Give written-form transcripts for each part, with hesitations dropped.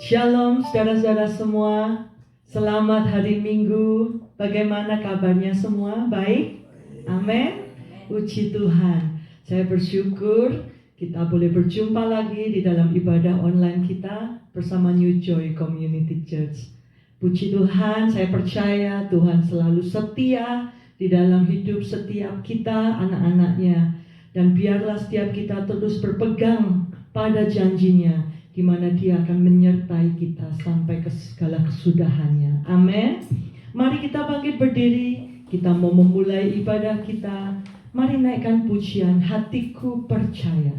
Shalom saudara-saudara semua, selamat hari Minggu. Bagaimana kabarnya semua? Baik? Amin. Puji Tuhan. Saya bersyukur kita boleh berjumpa lagi di dalam ibadah online kita bersama New Joy Community Church. Puji Tuhan, saya percaya Tuhan selalu setia di dalam hidup setiap kita anak-anaknya. Dan biarlah setiap kita terus berpegang pada janjinya, di mana Dia akan menyertai kita sampai ke segala kesudahannya. Amin. Mari kita bangkit berdiri. Kita mau memulai ibadah kita. Mari naikkan pujian Hatiku Percaya.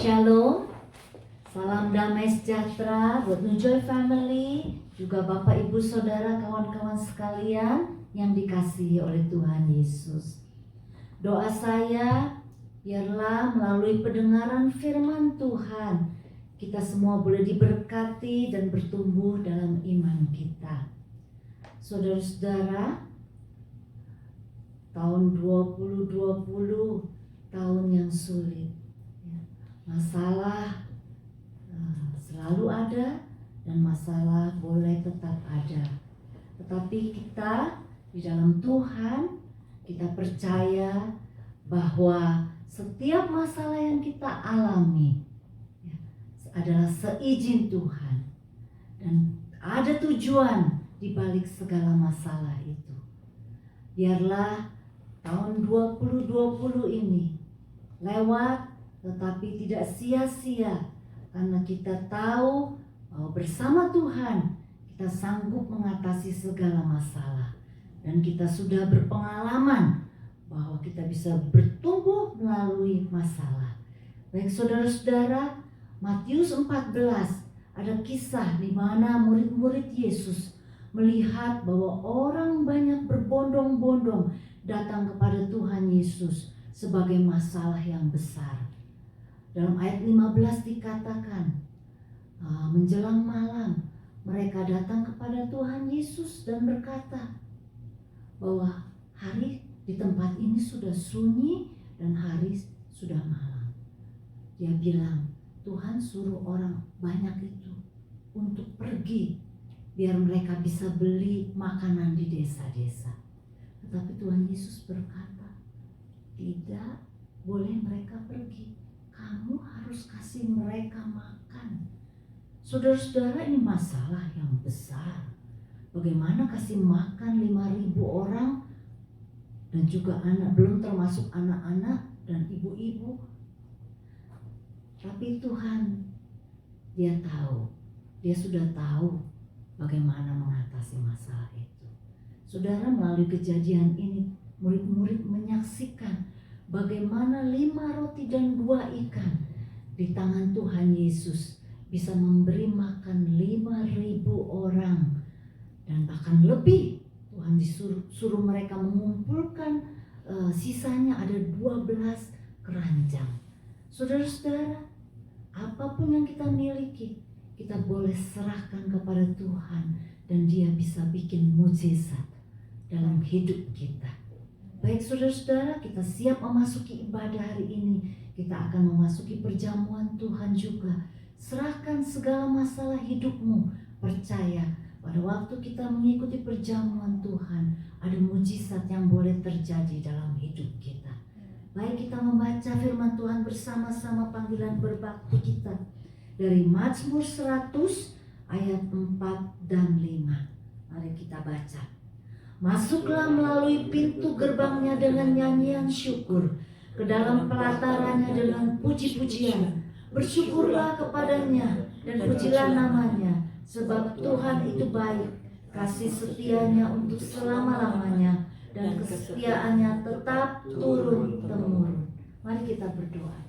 Shalom, salam damai sejahtera buat New Joy Family, juga Bapak Ibu Saudara kawan-kawan sekalian yang dikasihi oleh Tuhan Yesus. Doa saya, biarlah melalui pendengaran firman Tuhan, kita semua boleh diberkati dan bertumbuh dalam iman kita. Saudara-saudara, tahun 2020 tahun yang sulit. Masalah selalu ada dan masalah boleh tetap ada. Tetapi kita di dalam Tuhan, kita percaya bahwa setiap masalah yang kita alami ya, adalah seizin Tuhan. Dan ada tujuan di balik segala masalah itu. Biarlah tahun 2020 ini lewat tetapi tidak sia-sia, karena kita tahu bahwa bersama Tuhan kita sanggup mengatasi segala masalah. Dan kita sudah berpengalaman bahwa kita bisa bertumbuh melalui masalah. Baik saudara-saudara, Matius 14 ada kisah di mana murid-murid Yesus melihat bahwa orang banyak berbondong-bondong datang kepada Tuhan Yesus sebagai masalah yang besar. Dalam ayat 15 dikatakan, menjelang malam mereka datang kepada Tuhan Yesus dan berkata bahwa hari di tempat ini sudah sunyi dan hari sudah malam. Dia bilang, Tuhan suruh orang banyak itu untuk pergi biar mereka bisa beli makanan di desa-desa. Tetapi Tuhan Yesus berkata, tidak boleh mereka pergi. Kamu harus kasih mereka makan. Saudara-saudara, ini masalah yang besar. Bagaimana kasih makan 5.000 orang dan juga anak, belum termasuk anak-anak dan ibu-ibu. Tapi Tuhan, dia tahu, dia sudah tahu bagaimana mengatasi masalah itu. Saudara, melalui kejadian ini, murid-murid menyaksikan bagaimana 5 roti dan 2 ikan di tangan Tuhan Yesus bisa memberi makan 5.000 orang dan bahkan lebih. Tuhan suruh mereka mengumpulkan sisanya ada 12 keranjang. Saudara-saudara, apapun yang kita miliki, kita boleh serahkan kepada Tuhan dan Dia bisa bikin mukjizat dalam hidup kita. Baik saudara-saudara, kita siap memasuki ibadah hari ini. Kita akan memasuki perjamuan Tuhan juga. Serahkan segala masalah hidupmu. Percaya pada waktu kita mengikuti perjamuan Tuhan, ada mukjizat yang boleh terjadi dalam hidup kita. Baik, kita membaca firman Tuhan bersama-sama, panggilan berbakti kita dari Mazmur 100 ayat 4 dan 5. Mari kita baca. Masuklah melalui pintu gerbangnya dengan nyanyian syukur, ke dalam pelatarannya dengan puji-pujian. Bersyukurlah kepadanya dan pujilah namanya, sebab Tuhan itu baik, kasih setianya untuk selama-lamanya, dan kesetiaannya tetap turun-temurun. Mari kita berdoa.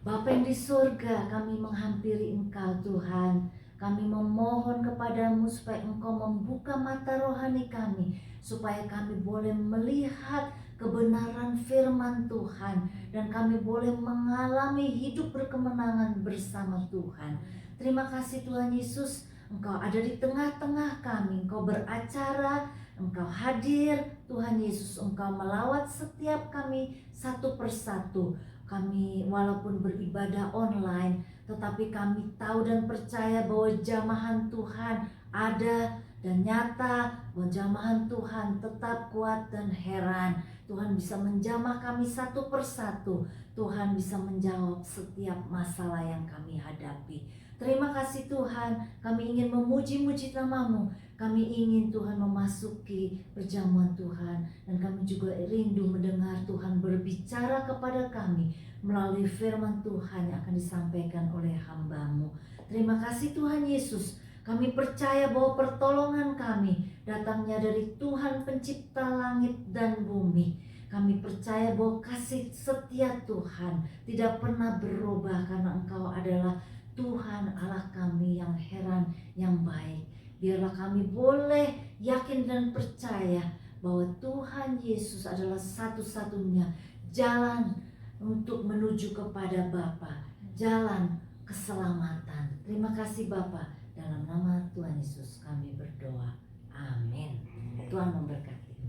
Bapa yang di surga, kami menghampiri Engkau Tuhan. Kami memohon kepadamu supaya Engkau membuka mata rohani kami, supaya kami boleh melihat kebenaran firman Tuhan, dan kami boleh mengalami hidup berkemenangan bersama Tuhan. Terima kasih Tuhan Yesus, Engkau ada di tengah-tengah kami, Engkau beracara, Engkau hadir. Tuhan Yesus, Engkau melawat setiap kami satu persatu. Kami walaupun beribadah online, tetapi kami tahu dan percaya bahwa jamahan Tuhan ada dan nyata, bahwa jamahan Tuhan tetap kuat dan heran. Tuhan bisa menjamah kami satu persatu. Tuhan bisa menjawab setiap masalah yang kami hadapi. Terima kasih Tuhan, kami ingin memuji-muji nama-Mu. Kami ingin Tuhan memasuki perjamuan Tuhan, dan kami juga rindu mendengar Tuhan berbicara kepada kami melalui firman Tuhan yang akan disampaikan oleh hamba-Mu. Terima kasih Tuhan Yesus, kami percaya bahwa pertolongan kami datangnya dari Tuhan pencipta langit dan bumi. Kami percaya bahwa kasih setia Tuhan tidak pernah berubah, karena Engkau adalah Tuhan Allah kami yang heran, yang baik. Biarlah kami boleh yakin dan percaya bahwa Tuhan Yesus adalah satu-satunya jalan untuk menuju kepada Bapa, jalan keselamatan. Terima kasih Bapa, dalam nama Tuhan Yesus kami berdoa. Amin. Tuhan memberkati.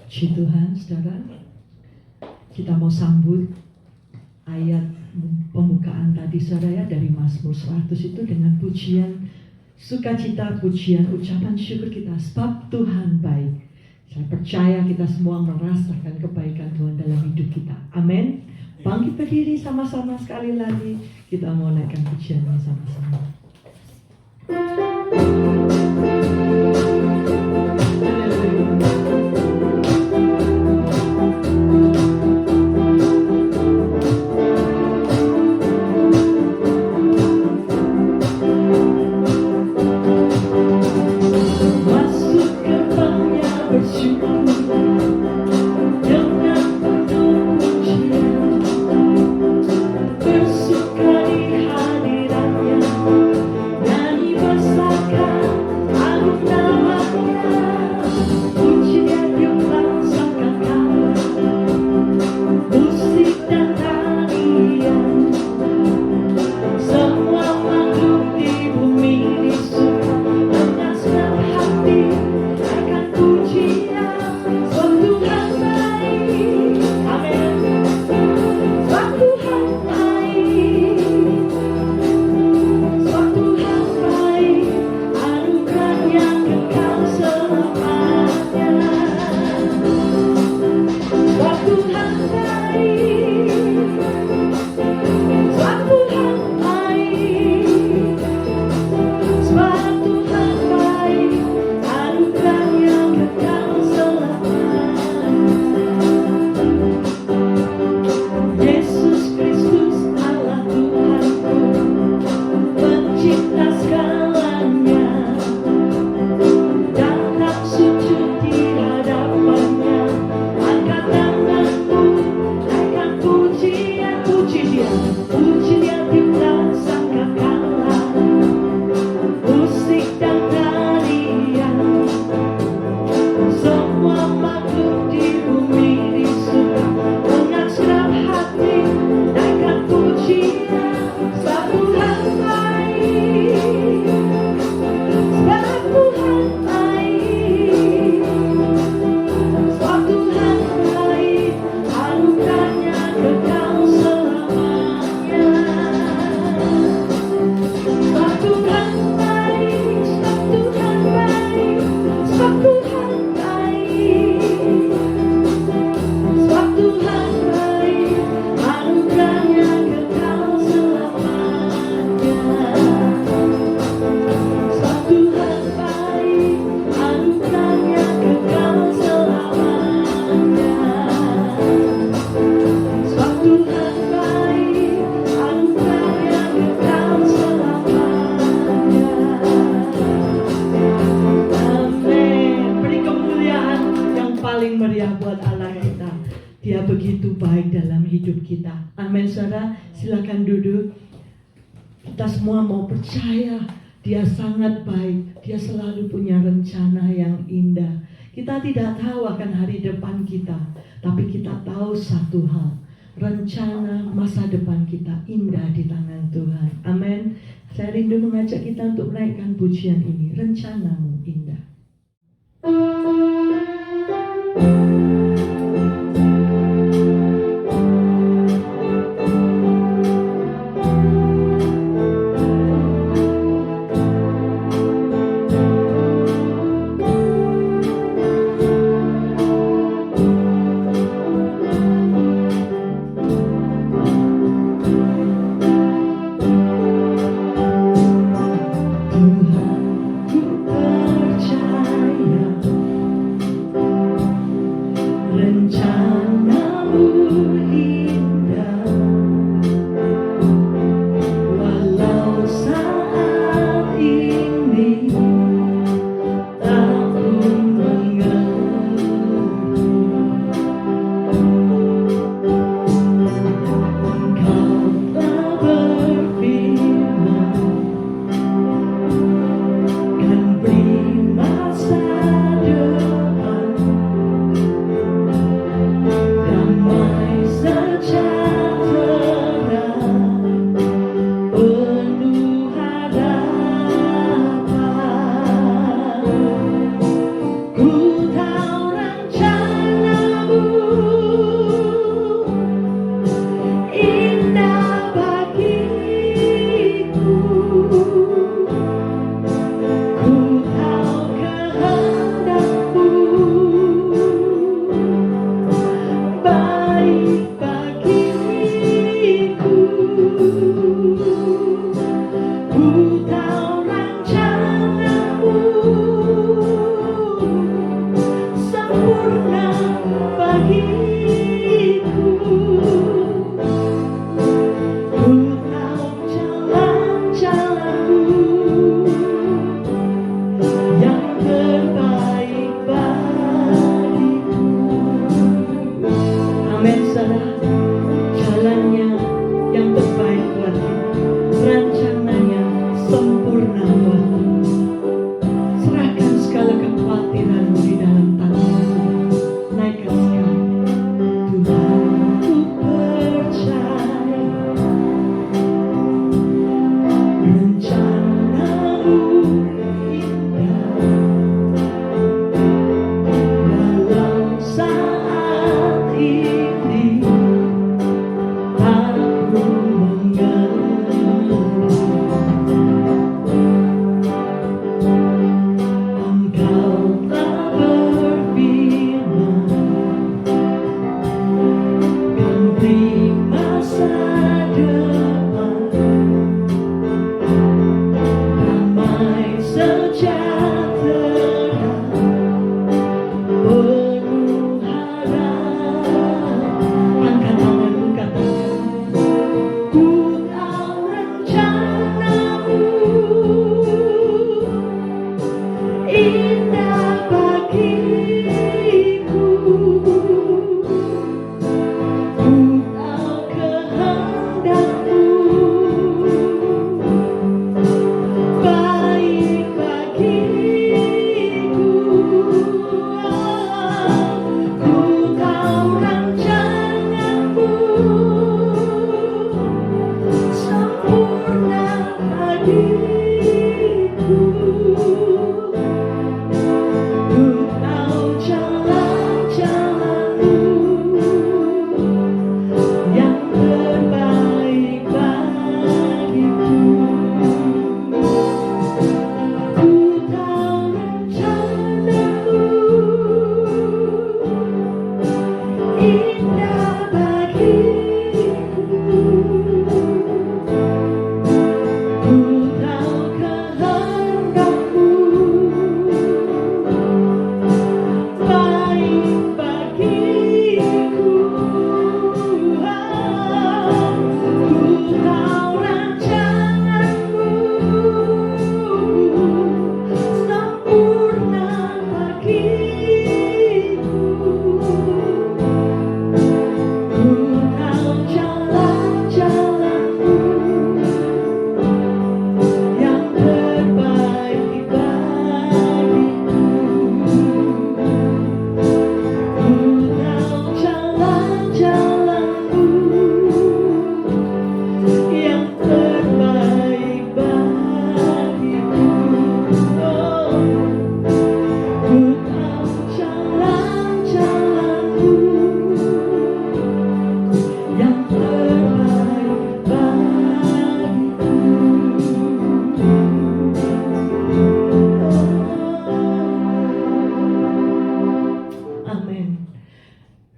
Puji Tuhan, saudara. Kita mau sambut ayat pembukaan tadi saudara dari Mazmur 100 itu dengan pujian sukacita, pujian, ucapan syukur kita sebab Tuhan baik. Saya percaya kita semua merasakan kebaikan Tuhan dalam hidup kita. Amin. Bangkit berdiri sama-sama sekali lagi. Kita mau naikkan pujiannya sama-sama. Silakan duduk. Kita semua mau percaya Dia sangat baik. Dia selalu punya rencana yang indah. Kita tidak tahu akan hari depan kita, tapi kita tahu satu hal, rencana masa depan kita indah di tangan Tuhan. Amin. Saya rindu mengajak kita untuk menaikkan pujian ini. Rencanamu indah. Penuh bagiku. Ku tahu jalan-jalanmu yang terbaik bagiku. Ku tahu rencanamu indah bagiku. Ku tahu kehendakmu baik bagiku. Ku tahu rancanganmu sempurna bagiku. Ku tahu jalan-jalanmu yang terbaik bagiku. Ku tahu jalan-jalanmu yang terbaik bagiku. Oh, ku tahu jalan-jalanmu yang terbaik bagiku. Amin.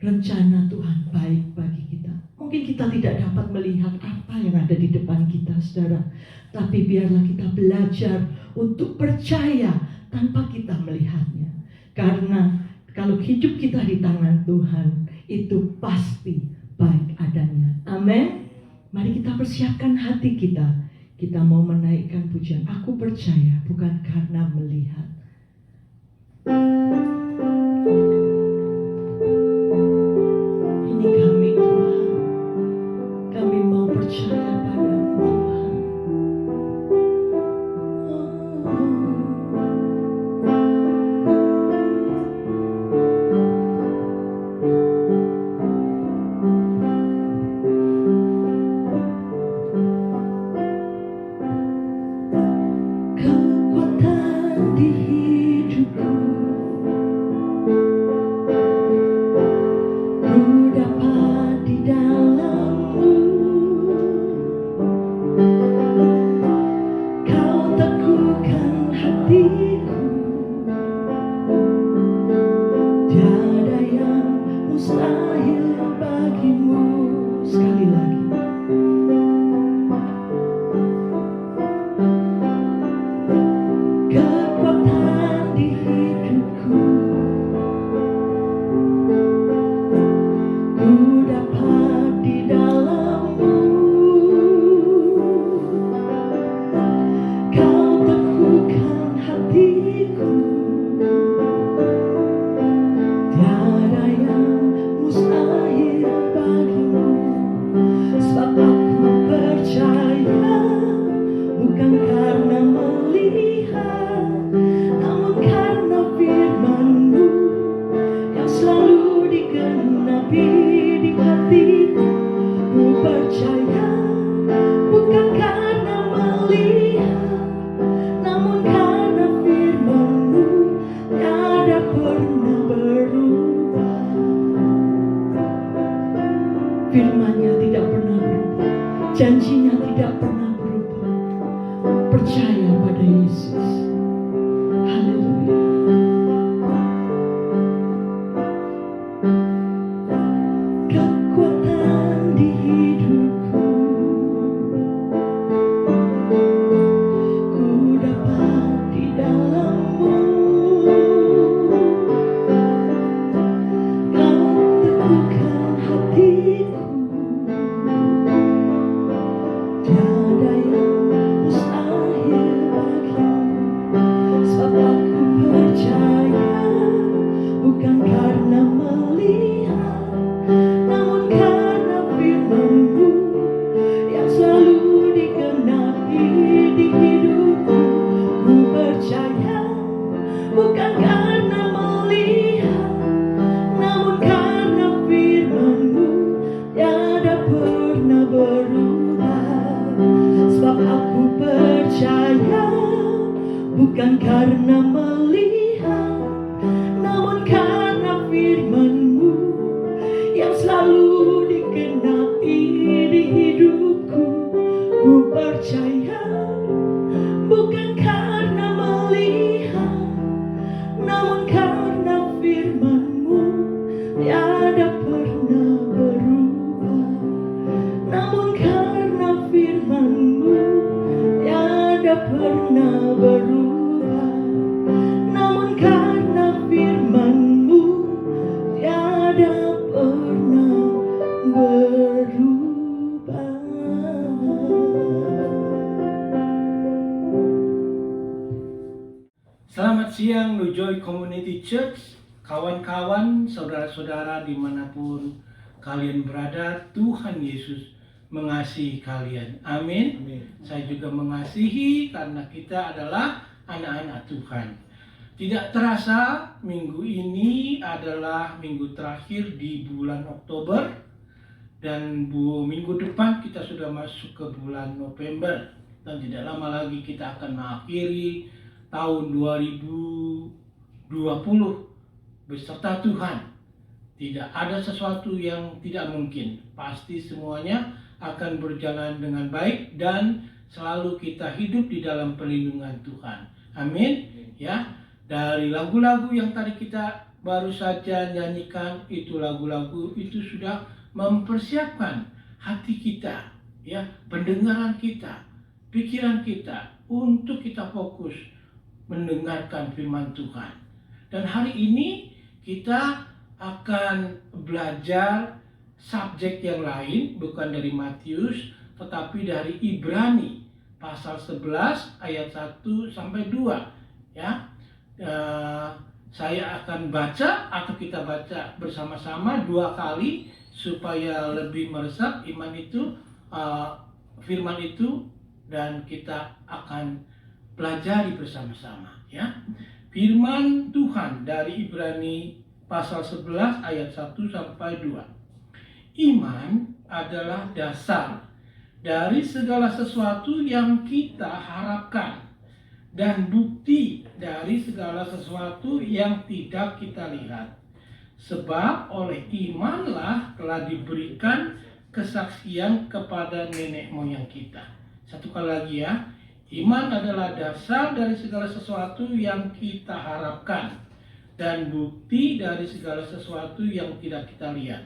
Rencana Tuhan baik bagi kita. Mungkin kita tidak dapat melihat apa yang ada di depan kita, saudara. Tapi biarlah kita belajar untuk percaya tanpa kita melihatnya. Karena kalau hidup kita di tangan Tuhan, itu pasti baik adanya. Amin. Mari kita persiapkan hati kita. Kita mau menaikkan pujian. Aku percaya bukan karena melihat. Ini kami Tuhan. Kami mau percaya padamu Tuhan. Kekuatan di hidupku, ku dapat di dalam-Mu. Kau teguhkan hatiku, tiada yang mustahil bagimu. Sekali lagi. Kekuatan di hidupku, ku dapat di dalam-Mu. Kau teguhkan hatiku, tiada yang mustahil bagimu. Sebab aku percaya bukan karena melihat, namun karena firman-Mu yang selalu digenapi di hatiku. Ku percaya bukan karena melihat, namun karena firman-Mu tiada pernah berubah. Firman-Nya tidak pernah berubah, janjinya tidak pernah berubah. Percaya pada Yesus. Haleluya. Kekuatan di hidupku, ku dapat di dalam-Mu. Kau teguhkan hatiku, tiada yang mustahil bagimu. bukan karena melihat, namun karena firman-Mu yang selalu digenapi di hidupku. Ku percaya bukan karena melihat, namun karena firman-Mu tiada pernah berubah. Namun karena firman-Mu tiada pernah berubah. Namun karena firman-Mu tiada pernah berubah. Selamat siang New Joy Community Church, kawan-kawan, saudara-saudara dimanapun kalian berada. Tuhan Yesus mengasihi kalian. Amin. Saya juga mengasihi karena kita adalah anak-anak Tuhan. Tidak terasa minggu ini adalah minggu terakhir di bulan Oktober, dan minggu depan kita sudah masuk ke bulan November, dan tidak lama lagi kita akan mengakhiri tahun 2020 beserta Tuhan. Tidak ada sesuatu yang tidak mungkin. Pasti semuanya akan berjalan dengan baik dan selalu kita hidup di dalam perlindungan Tuhan. Amin. Ya, dari lagu-lagu yang tadi kita baru saja nyanyikan, itu lagu-lagu itu sudah mempersiapkan hati kita, ya, pendengaran kita, pikiran kita untuk kita fokus mendengarkan firman Tuhan. Dan hari ini kita akan belajar subjek yang lain, bukan dari Matius tetapi dari Ibrani pasal 11 ayat 1 sampai 2, ya. Saya akan baca atau kita baca bersama-sama 2 kali supaya lebih meresap iman itu, firman itu, dan kita akan pelajari bersama-sama, ya. Firman Tuhan dari Ibrani pasal 11 ayat 1 sampai 2. Iman adalah dasar dari segala sesuatu yang kita harapkan dan bukti dari segala sesuatu yang tidak kita lihat. Sebab oleh imanlah telah diberikan kesaksian kepada nenek moyang kita. Satu kali lagi, ya. Iman adalah dasar dari segala sesuatu yang kita harapkan dan bukti dari segala sesuatu yang tidak kita lihat.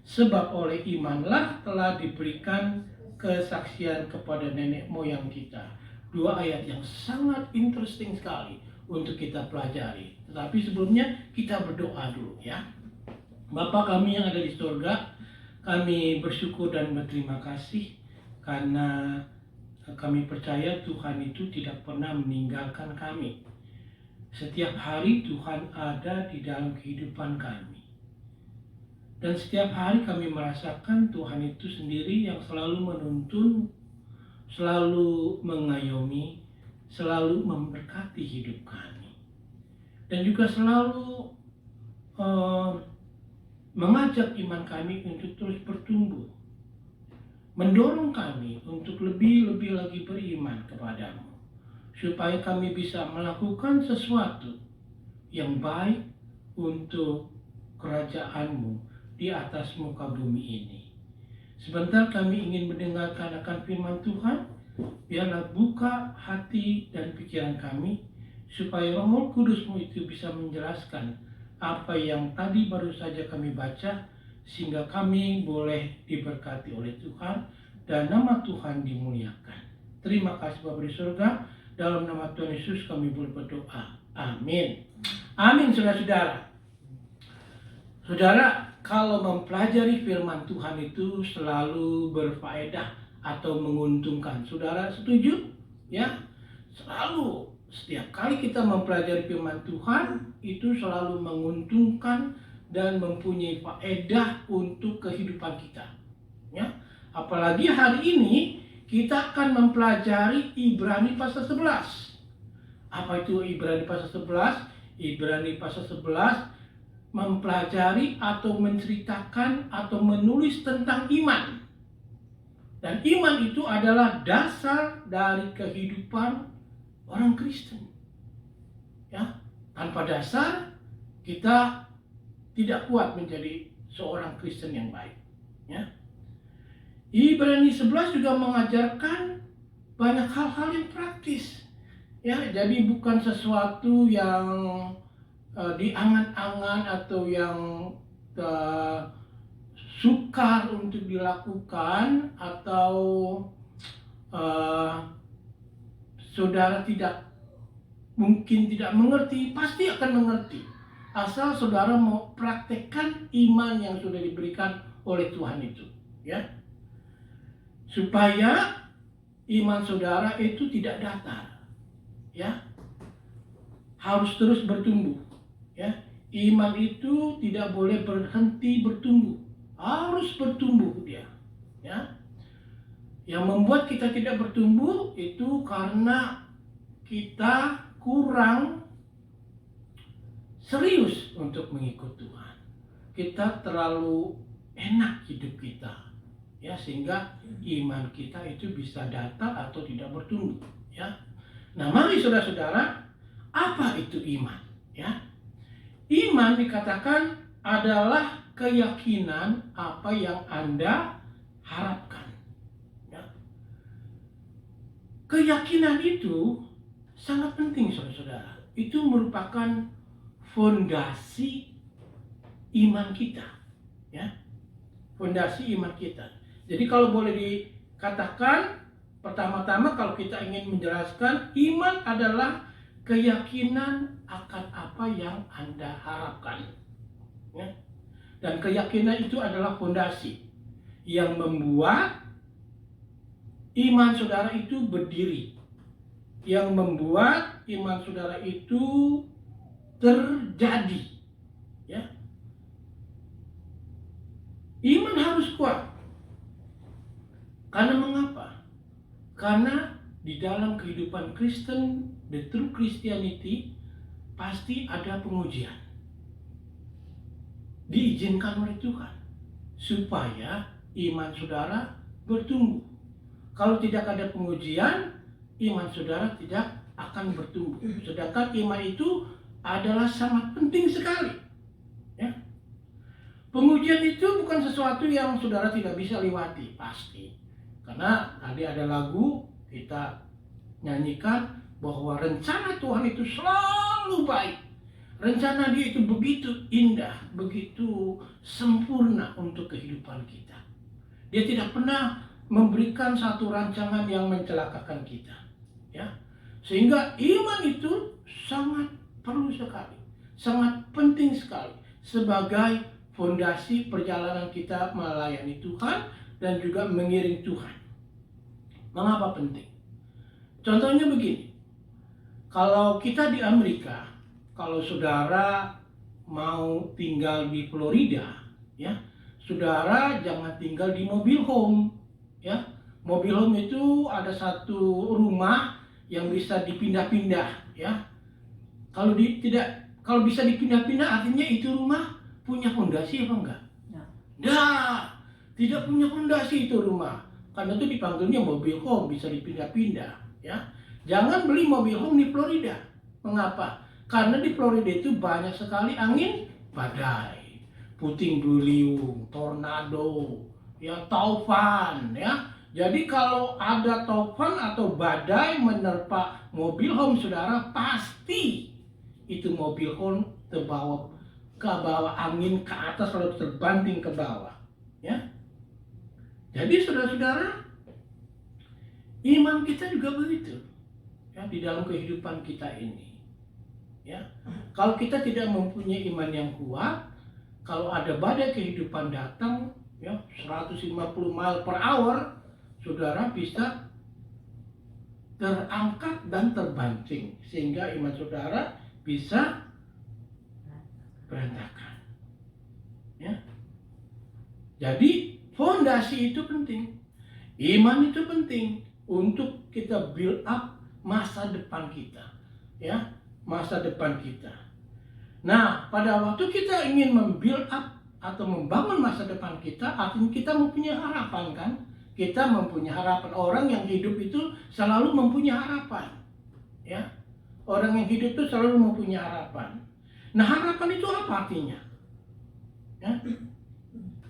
Sebab oleh imanlah telah diberikan kesaksian kepada nenek moyang kita. 2 ayat yang sangat interesting sekali untuk kita pelajari. Tetapi sebelumnya kita berdoa dulu, ya. Bapa kami yang ada di surga, kami bersyukur dan berterima kasih karena kami percaya Tuhan itu tidak pernah meninggalkan kami. Setiap hari Tuhan ada di dalam kehidupan kami. Dan setiap hari kami merasakan Tuhan itu sendiri yang selalu menuntun, selalu mengayomi, selalu memberkati hidup kami. Dan juga selalu mengajak iman kami untuk terus bertumbuh. Mendorong kami untuk lebih lagi beriman kepadamu, supaya kami bisa melakukan sesuatu yang baik untuk kerajaan-Mu di atas muka bumi ini. Sebentar kami ingin mendengarkan akan firman Tuhan. Biarlah buka hati dan pikiran kami, supaya Roh Kudus-Mu itu bisa menjelaskan apa yang tadi baru saja kami baca, sehingga kami boleh diberkati oleh Tuhan dan nama Tuhan dimuliakan. Terima kasih Bapa di surga, dalam nama Tuhan Yesus kami boleh berdoa. Amin. Amin, saudara-saudara. Saudara, kalau mempelajari firman Tuhan itu selalu berfaedah atau menguntungkan. Saudara setuju? Ya, selalu. Setiap kali kita mempelajari firman Tuhan itu selalu menguntungkan dan mempunyai faedah untuk kehidupan kita, ya. Apalagi hari ini kita akan mempelajari Ibrani pasal 11. Apa itu Ibrani pasal 11? Ibrani pasal 11 mempelajari atau menceritakan atau menulis tentang iman. Dan iman itu adalah dasar dari kehidupan orang Kristen. Ya, tanpa dasar kita tidak kuat menjadi seorang Kristen yang baik. Ya. Ibrani 11 juga mengajarkan banyak hal-hal yang praktis. Ya, jadi bukan sesuatu yang diangan-angan atau yang sukar untuk dilakukan, atau saudara mungkin tidak mengerti. Pasti akan mengerti asal saudara mau praktekkan iman yang sudah diberikan oleh Tuhan itu, ya, supaya iman saudara itu tidak datar, ya, harus terus bertumbuh, ya. Iman itu tidak boleh berhenti bertumbuh, harus bertumbuh dia, ya. Yang membuat kita tidak bertumbuh itu karena kita kurang serius untuk mengikut Tuhan. Kita terlalu enak hidup kita, ya, sehingga iman kita itu bisa datar atau tidak bertumbuh, ya. Nah, mari saudara-saudara, apa itu iman? Ya, iman dikatakan adalah keyakinan apa yang Anda harapkan. Ya. Keyakinan itu sangat penting, saudara-saudara. Itu merupakan fondasi iman kita, ya, fondasi iman kita. Jadi kalau boleh dikatakan, pertama-tama kalau kita ingin menjelaskan, iman adalah keyakinan akan apa yang Anda harapkan, ya. Dan keyakinan itu adalah fondasi yang membuat iman saudara itu berdiri, yang membuat iman saudara itu terjadi, ya. Iman harus kuat. Karena mengapa? Karena di dalam kehidupan Kristen, the true Christianity, pasti ada pengujian. Diizinkan oleh Tuhan supaya iman saudara bertumbuh. Kalau tidak ada pengujian, iman saudara tidak akan bertumbuh. Sedangkan iman itu adalah sangat penting sekali, ya. Pengujian itu bukan sesuatu yang saudara tidak bisa lewati, pasti. Karena tadi ada lagu kita nyanyikan bahwa rencana Tuhan itu selalu baik. Rencana Dia itu begitu indah, begitu sempurna untuk kehidupan kita. Dia tidak pernah memberikan satu rancangan yang mencelakakan kita, ya. Sehingga iman itu sangat perlu sekali, sangat penting sekali sebagai fondasi perjalanan kita melayani Tuhan dan juga mengiring Tuhan. Mengapa penting? Contohnya begini, kalau kita di Amerika, kalau saudara mau tinggal di Florida, ya, saudara jangan tinggal di mobil home, ya. Mobil home itu ada satu rumah yang bisa dipindah-pindah, ya. Kalau bisa dipindah-pindah, artinya itu rumah punya fondasi apa enggak? Enggak, tidak punya fondasi itu rumah. Karena itu dipanggilnya mobil home, bisa dipindah-pindah, ya. Jangan beli mobil home di Florida. Mengapa? Karena di Florida itu banyak sekali angin badai, puting beliung, tornado, ya, taufan, ya. Jadi kalau ada taufan atau badai menerpa mobil home saudara, pasti itu mobil home terbawa ke bawah angin ke atas lalu terbanting ke bawah, ya. Jadi saudara-saudara, iman kita juga begitu, ya, di dalam kehidupan kita ini, ya. Kalau kita tidak mempunyai iman yang kuat, kalau ada badai kehidupan datang, ya, 150 mile per hour, saudara bisa terangkat dan terbanting sehingga iman saudara bisa berantakan, ya. Jadi fondasi itu penting, iman itu penting untuk kita build up masa depan kita, ya, masa depan kita. Nah, pada waktu kita ingin membuild up atau membangun masa depan kita, artinya kita mempunyai harapan, kan? Kita mempunyai harapan. Orang yang hidup itu selalu mempunyai harapan, ya. Orang yang hidup itu selalu mempunyai harapan. Nah, harapan itu apa artinya? Ya?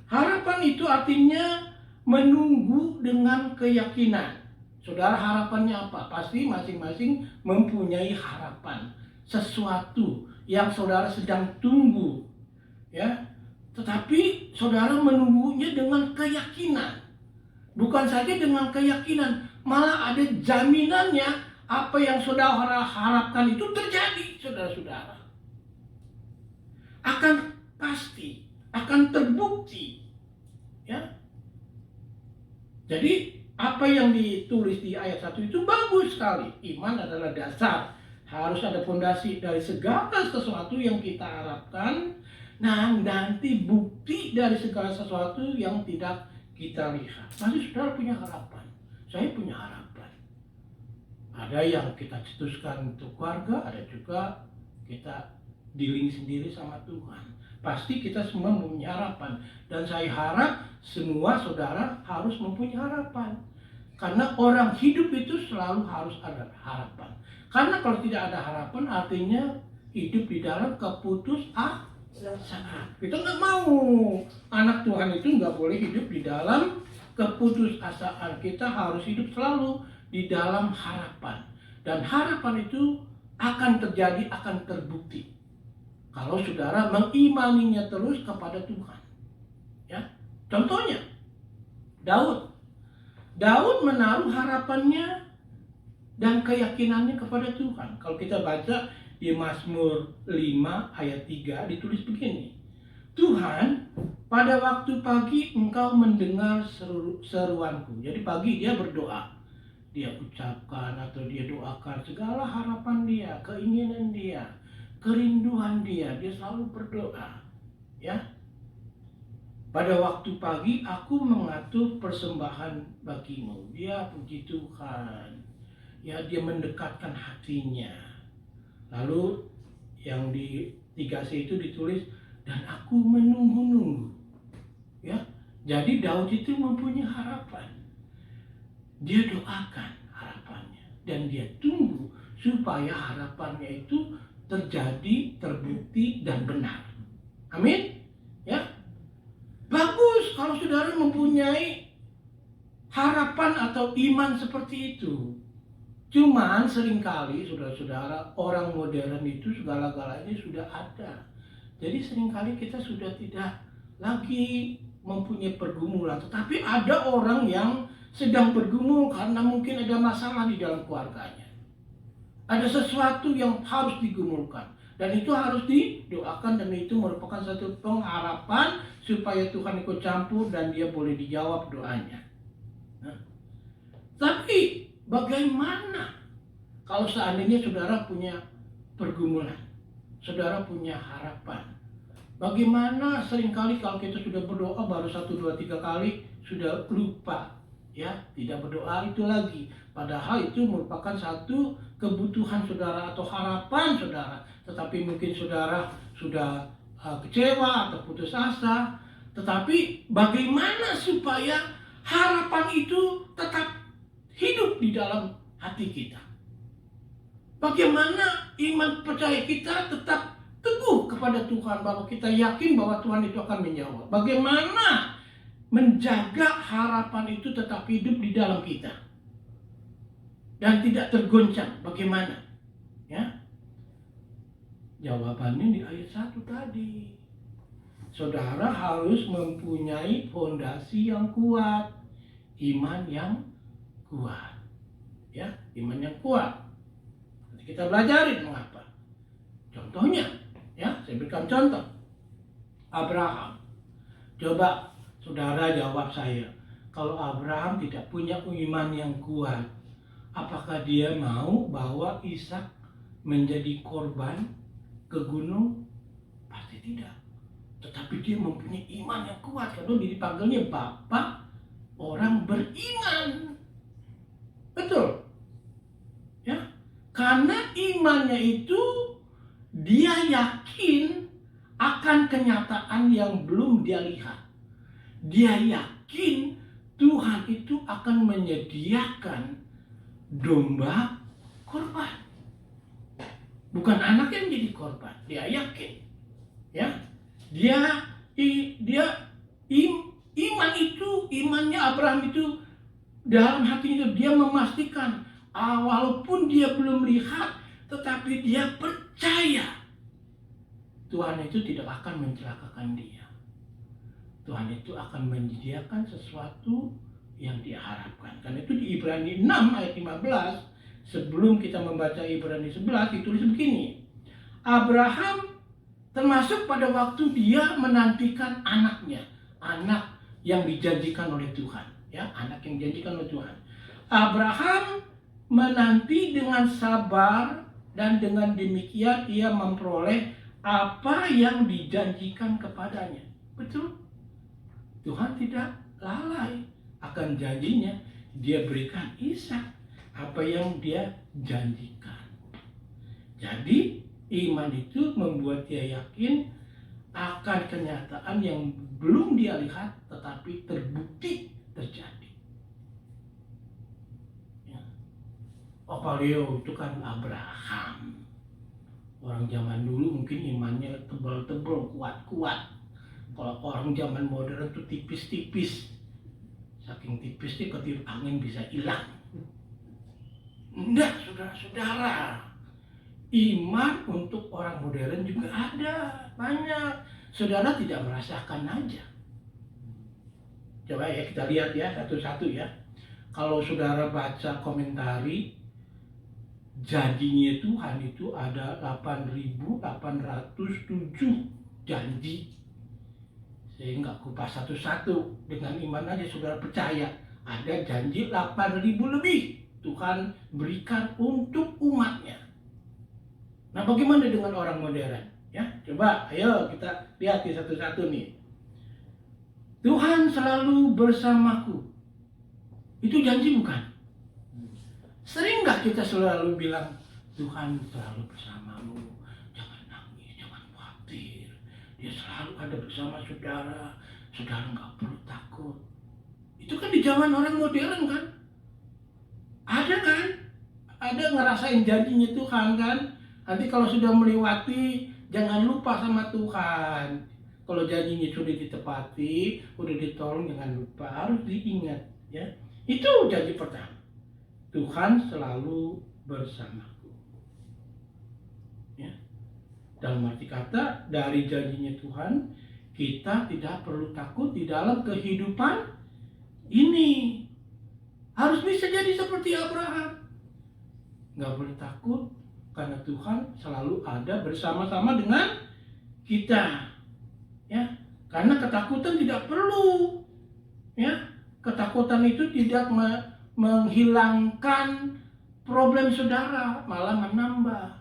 Harapan itu artinya menunggu dengan keyakinan. Saudara, harapannya apa? Pasti masing-masing mempunyai harapan. Sesuatu yang saudara sedang tunggu. Ya, tetapi saudara menunggunya dengan keyakinan. Bukan saja dengan keyakinan, malah ada jaminannya apa yang saudara harapkan itu terjadi, saudara-saudara. Akan pasti, akan terbukti. Ya. Jadi apa yang ditulis di ayat 1 itu bagus sekali. Iman adalah dasar. Harus ada fondasi dari segala sesuatu yang kita harapkan. Nah, nanti bukti dari segala sesuatu yang tidak kita lihat. Nanti saudara punya harapan. Saya punya harapan. Ada yang kita cetuskan untuk keluarga, ada juga kita dealing sendiri sama Tuhan. Pasti kita semua mempunyai harapan. Dan saya harap semua saudara harus mempunyai harapan. Karena orang hidup itu selalu harus ada harapan. Karena kalau tidak ada harapan artinya hidup di dalam keputusasaan. Kita nggak mau. Anak Tuhan itu nggak boleh hidup di dalam keputusasaan. Kita harus hidup selalu di dalam harapan. Dan harapan itu akan terjadi, akan terbukti. Kalau saudara mengimaninya terus kepada Tuhan. Ya. Contohnya, Daud menaruh harapannya dan keyakinannya kepada Tuhan. Kalau kita baca di Mazmur 5 ayat 3 ditulis begini. Tuhan, pada waktu pagi engkau mendengar seruanku. Jadi pagi dia berdoa. Dia ucapkan atau dia doakan segala harapan dia, keinginan dia, kerinduan dia selalu berdoa. Ya. Pada waktu pagi aku mengatur persembahan bagimu. Dia puji Tuhan. Ya, dia mendekatkan hatinya. Lalu yang di 3C itu ditulis dan aku menunggu-nunggu. Ya. Jadi Daud itu mempunyai harapan. Dia doakan harapannya dan dia tunggu supaya harapannya itu terjadi, terbukti dan benar. Amin. Ya. Bagus kalau saudara mempunyai harapan atau iman seperti itu. Cuman seringkali saudara-saudara orang modern itu segala-galanya sudah ada. Jadi seringkali kita sudah tidak lagi mempunyai pergumulan. Tetapi ada orang yang sedang bergumul karena mungkin ada masalah di dalam keluarganya. Ada sesuatu yang harus digumulkan. Dan itu harus didoakan dan itu merupakan satu pengharapan supaya Tuhan ikut campur dan dia boleh dijawab doanya. Nah, tapi bagaimana kalau seandainya saudara punya pergumulan, saudara punya harapan? Bagaimana seringkali kalau kita sudah berdoa baru 1, 2, 3 kali sudah lupa, ya tidak berdoa itu lagi. Padahal itu merupakan satu kebutuhan saudara atau harapan saudara. Tetapi mungkin saudara sudah kecewa atau putus asa. Tetapi bagaimana supaya harapan itu tetap hidup di dalam hati kita? Bagaimana iman percaya kita tetap teguh kepada Tuhan, bahwa kita yakin bahwa Tuhan itu akan menjawab? Bagaimana menjaga harapan itu tetap hidup di dalam kita dan tidak tergoncang? Bagaimana? Ya, jawabannya di ayat 1 tadi. Saudara harus mempunyai fondasi yang kuat, iman yang kuat. Ya, iman yang kuat. Nanti kita belajarin mengapa. Contohnya, ya, saya berikan contoh. Abraham. Coba saudara jawab saya. Kalau Abraham tidak punya iman yang kuat, apakah dia mau bawa Ishak menjadi korban ke gunung? Pasti tidak. Tetapi dia mempunyai iman yang kuat. Karena dipanggilnya Bapak orang beriman. Betul. Ya. Karena imannya itu dia yakin akan kenyataan yang belum dia lihat. Dia yakin Tuhan itu akan menyediakan domba korban. Bukan anak yang jadi korban. Dia yakin. Ya. Imannya Abraham itu dalam hatinya dia memastikan walaupun dia belum lihat, tetapi dia percaya Tuhan itu tidak akan mencelakakan dia. Tuhan itu akan menyediakan sesuatu yang dia harapkan. Karena itu di Ibrani 6 ayat 15, sebelum kita membaca Ibrani 11, ditulis begini. Abraham termasuk pada waktu dia menantikan anaknya, anak yang dijanjikan oleh Tuhan, ya, anak yang dijanjikan oleh Tuhan. Abraham menanti dengan sabar dan dengan demikian ia memperoleh apa yang dijanjikan kepadanya. Betul? Tuhan tidak lalai akan janjinya. Dia berikan Ishak apa yang dia janjikan. Jadi iman itu membuat dia yakin akan kenyataan yang belum dia lihat tetapi terbukti terjadi. Ya. Opa Leo itu kan Abraham. Orang zaman dulu mungkin imannya tebal-tebal, kuat-kuat. Kalau orang zaman modern itu tipis-tipis. Saking tipisnya ketiup angin bisa hilang. Enggak, saudara-saudara. Iman untuk orang modern juga ada, banyak. Saudara tidak merasakan aja. Coba ya kita lihat ya satu-satu ya. Kalau saudara baca komentari, janjinya Tuhan itu ada 8.807 janji. Saya nggak kupas satu-satu, dengan iman aja saudara percaya ada janji 8.000 lebih Tuhan berikan untuk umatnya. Nah, bagaimana dengan orang modern? Ya, coba ayo kita lihat di satu-satu nih. Tuhan selalu bersamaku. Itu janji bukan? Sering nggak kita selalu bilang Tuhan selalu bersamamu, jangan nangis, jangan khawatir. Dia selalu ada bersama saudara, saudara nggak perlu takut. Itu kan di zaman orang modern kan? Ada kan? Ada ngerasain janjinya Tuhan kan? Nanti kalau sudah melewati, jangan lupa sama Tuhan. Kalau janjinya sudah ditepati, sudah ditolong, jangan lupa, harus diingat. Ya, itu janji pertama. Tuhan selalu bersamaku. Ya. Dalam arti kata, dari janjinya Tuhan, kita tidak perlu takut di dalam kehidupan ini. Harus bisa jadi seperti Abraham. Nggak boleh takut, karena Tuhan selalu ada bersama-sama dengan kita. Ya, karena ketakutan tidak perlu. Ya, ketakutan itu tidak menghilangkan problem saudara, malah menambah.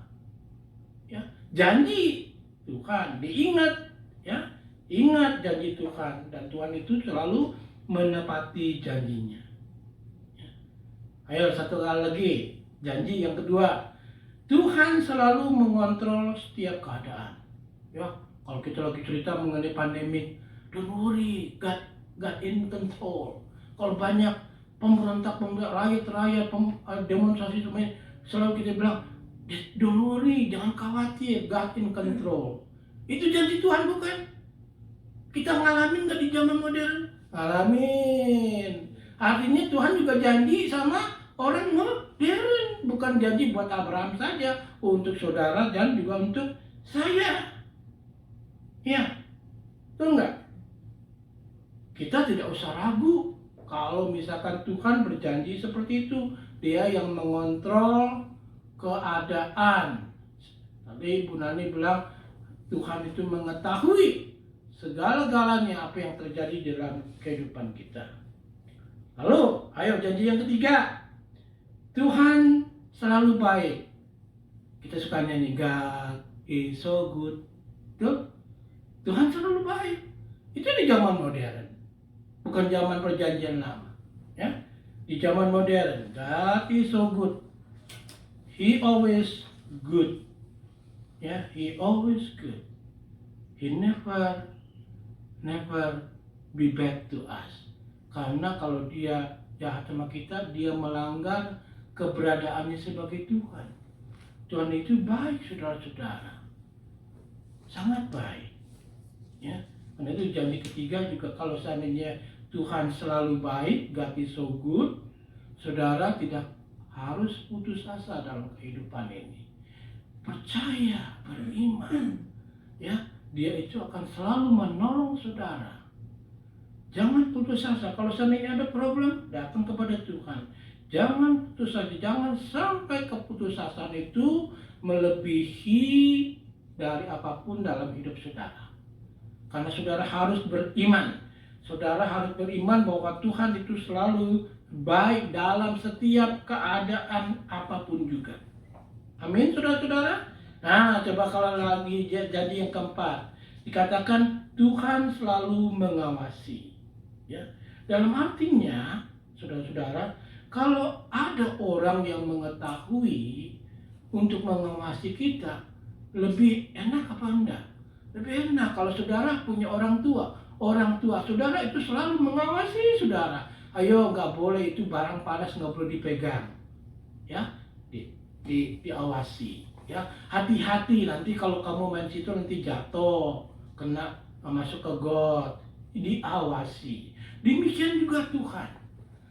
Ya, janji Tuhan diingat, ya, ingat janji Tuhan, dan Tuhan itu selalu menepati janjinya. Ya. Ayo satu kali lagi, janji yang kedua, Tuhan selalu mengontrol setiap keadaan. Ya, kalau kita lagi cerita mengenai pandemi, don't worry, God in control. Kalau banyak pemberontak, rakyat, demonstrasi semuanya, selalu kita bilang, don't worry, jangan khawatir, God in control. Itu janji Tuhan bukan? Kita ngalamin nggak di zaman modern? Ngalamin. Artinya Tuhan juga janji sama orang modern, bukan janji buat Abraham saja, untuk saudara dan juga untuk saya. Ya, betul nggak? Kita tidak usah ragu kalau misalkan Tuhan berjanji seperti itu. Dia yang mengontrol keadaan. Tadi Bu Nani bilang Tuhan itu mengetahui segala-galanya apa yang terjadi dalam kehidupan kita. Lalu, ayo janji yang ketiga. Tuhan selalu baik. Kita suka nyanyi God is so good. Tuh, Tuhan selalu baik. Itu di zaman modern, bukan zaman perjanjian lama. Ya, di zaman modern, God is so good. He always good. Ya, He always good. He never be bad to us. Karena kalau Dia jahat sama kita, Dia melanggar keberadaannya sebagai Tuhan. Tuhan itu baik, saudara-saudara. Sangat baik. Ya. Karena itu janji ketiga juga, kalau seandainya Tuhan selalu baik, God is so good, saudara tidak harus putus asa dalam kehidupan ini. Percaya, beriman. Ya, Dia itu akan selalu menolong saudara. Jangan putus asa. Kalau seandainya ada problem, datang kepada Tuhan. Jangan putus asa. Jangan sampai keputusasaan itu melebihi dari apapun dalam hidup saudara. Karena saudara harus beriman. Saudara harus beriman bahwa Tuhan itu selalu baik dalam setiap keadaan apapun juga. Amin, saudara-saudara. Nah, coba kalau lagi jadi yang keempat, dikatakan Tuhan selalu mengawasi. Ya, dalam artinya, saudara-saudara, kalau ada orang yang mengetahui untuk mengawasi kita, lebih enak apa enggak? Lebih enak kalau saudara punya orang tua. Orang tua saudara itu selalu mengawasi saudara. Ayo, nggak boleh itu barang panas, nggak boleh dipegang. Ya, diawasi. Ya, hati-hati nanti kalau kamu main situ nanti jatuh, kena masuk ke got. Diawasi. Demikian juga Tuhan.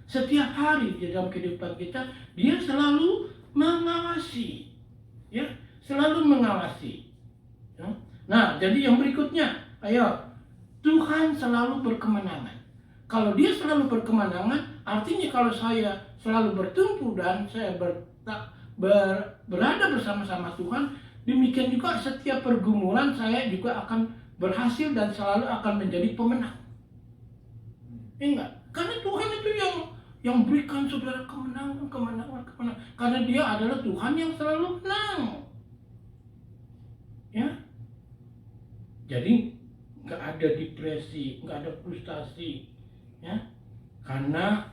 Setiap hari di dalam kehidupan kita, Dia selalu mengawasi. Ya, selalu mengawasi. Ya. Nah, jadi yang berikutnya, ayo, Tuhan selalu berkemenangan. Kalau Dia selalu berkemenangan, artinya kalau saya selalu bertumpu dan saya berada bersama-sama Tuhan, demikian juga setiap pergumulan saya juga akan berhasil dan selalu akan menjadi pemenang. Enggak, karena Tuhan itu yang berikan saudara kemenangan. Karena Dia adalah Tuhan yang selalu menang. Ya, jadi nggak ada depresi, nggak ada frustasi, ya, karena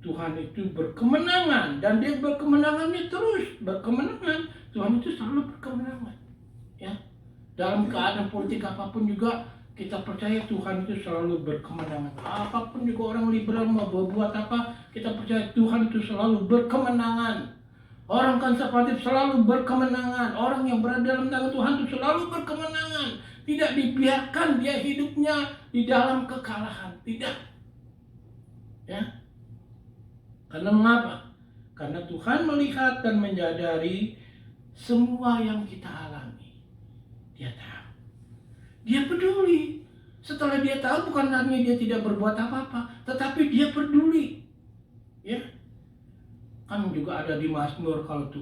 Tuhan itu berkemenangan dan Dia berkemenangannya terus berkemenangan. Tuhan itu selalu berkemenangan, ya. Dalam keadaan politik apapun juga kita percaya Tuhan itu selalu berkemenangan. Apapun juga orang liberal mau berbuat apa, kita percaya Tuhan itu selalu berkemenangan. Orang konservatif selalu berkemenangan. Orang yang berada dalam tangan Tuhan itu selalu berkemenangan. Tidak dibiarkan dia hidupnya di dalam kekalahan. Tidak. Ya. Karena mengapa? Karena Tuhan melihat dan menyadari semua yang kita alami. Dia tahu. Dia peduli. Setelah Dia tahu, bukan hanya Dia tidak berbuat apa-apa, tetapi Dia peduli. Ya. Kan juga ada di Mazmur, kalau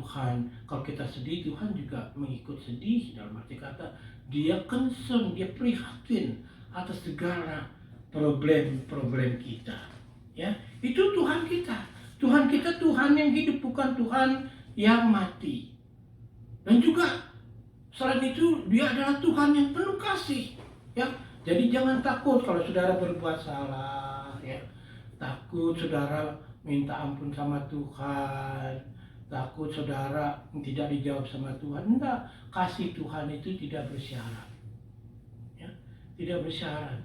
kita sedih, Tuhan juga mengikut sedih. Dalam arti kata, Dia concern, Dia prihatin atas segala problem-problem kita. Ya, itu Tuhan kita. Tuhan kita Tuhan yang hidup, bukan Tuhan yang mati. Dan juga selain itu, Dia adalah Tuhan yang penuh kasih. Ya, jadi jangan takut kalau saudara berbuat salah. Ya, takut saudara minta ampun sama Tuhan, takut saudara tidak dijawab sama Tuhan. Enggak, kasih Tuhan itu tidak bersyarat. Ya, tidak bersyarat.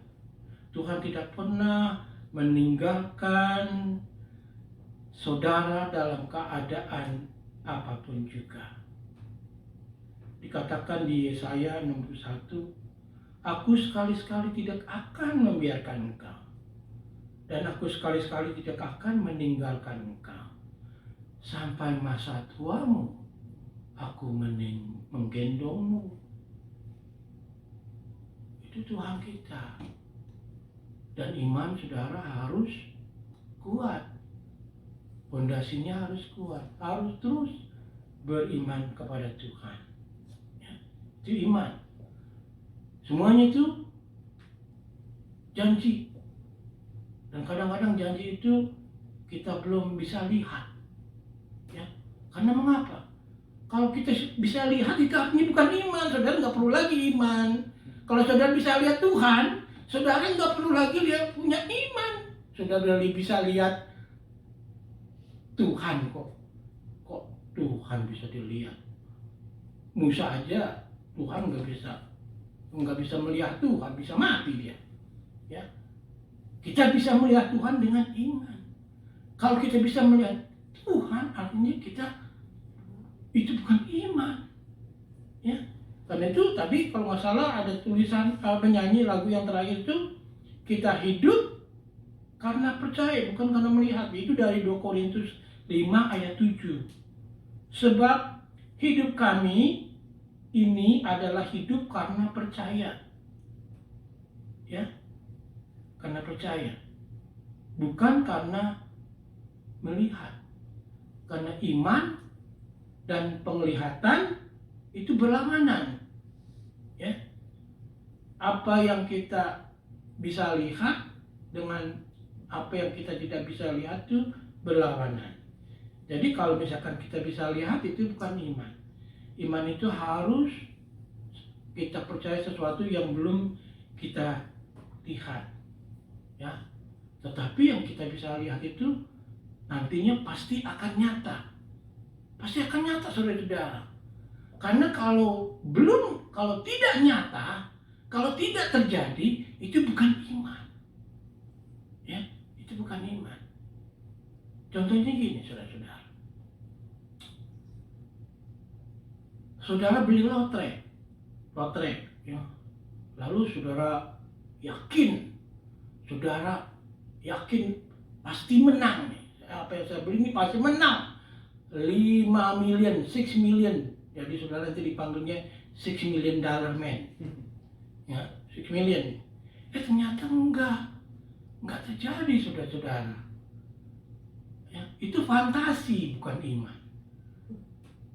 Tuhan tidak pernah meninggalkan saudara dalam keadaan apapun juga. Dikatakan di Yesaya 61, aku sekali-sekali tidak akan membiarkan engkau. Dan aku sekali-sekali tidak akan meninggalkan engkau. Sampai masa tuamu, aku menggendongmu. Itu Tuhan kita. Dan iman saudara harus kuat. Pondasinya harus kuat. Harus terus beriman kepada Tuhan. Ya, itu iman. Semuanya itu janji. Dan kadang-kadang janji itu kita belum bisa lihat. Ya. Karena mengapa? Kalau kita bisa lihat, itu artinya bukan iman. Saudara nggak perlu lagi iman. Kalau saudara bisa lihat Tuhan, saudara nggak perlu lagi punya iman. Saudara bisa lihat Tuhan kok. Kok Tuhan bisa dilihat? Musa aja Tuhan nggak bisa melihat Tuhan, bisa mati dia. Ya. Kita bisa melihat Tuhan dengan iman. Kalau kita bisa melihat Tuhan, artinya kita itu bukan iman. Ya, karena itu tadi kalau nggak salah ada tulisan penyanyi lagu yang terakhir itu, kita hidup karena percaya, bukan karena melihat. Itu dari 2 Korintus 5 ayat 7. Sebab hidup kami ini adalah hidup karena percaya. Ya, karena percaya. Bukan karena melihat. Karena iman dan penglihatan itu berlawanan. Ya. Apa yang kita bisa lihat dengan apa yang kita tidak bisa lihat itu berlawanan. Jadi kalau misalkan kita bisa lihat, itu bukan iman. Iman itu harus kita percaya sesuatu yang belum kita lihat. Ya. Tetapi yang kita bisa lihat itu nantinya pasti akan nyata. Pasti akan nyata, saudara-saudara. Karena kalau tidak nyata, kalau tidak terjadi, itu bukan iman. Ya, itu bukan iman. Contohnya gini, saudara-saudara. Saudara beli lotre, ya. Lalu saudara yakin pasti menang nih. Apa yang saya beli ini pasti menang. 5 million, 6 million. Jadi saudara nanti dipanggilnya $6 million man. Ya, 6 million. Ternyata enggak terjadi, saudara-saudara. Ya, itu fantasi, bukan iman.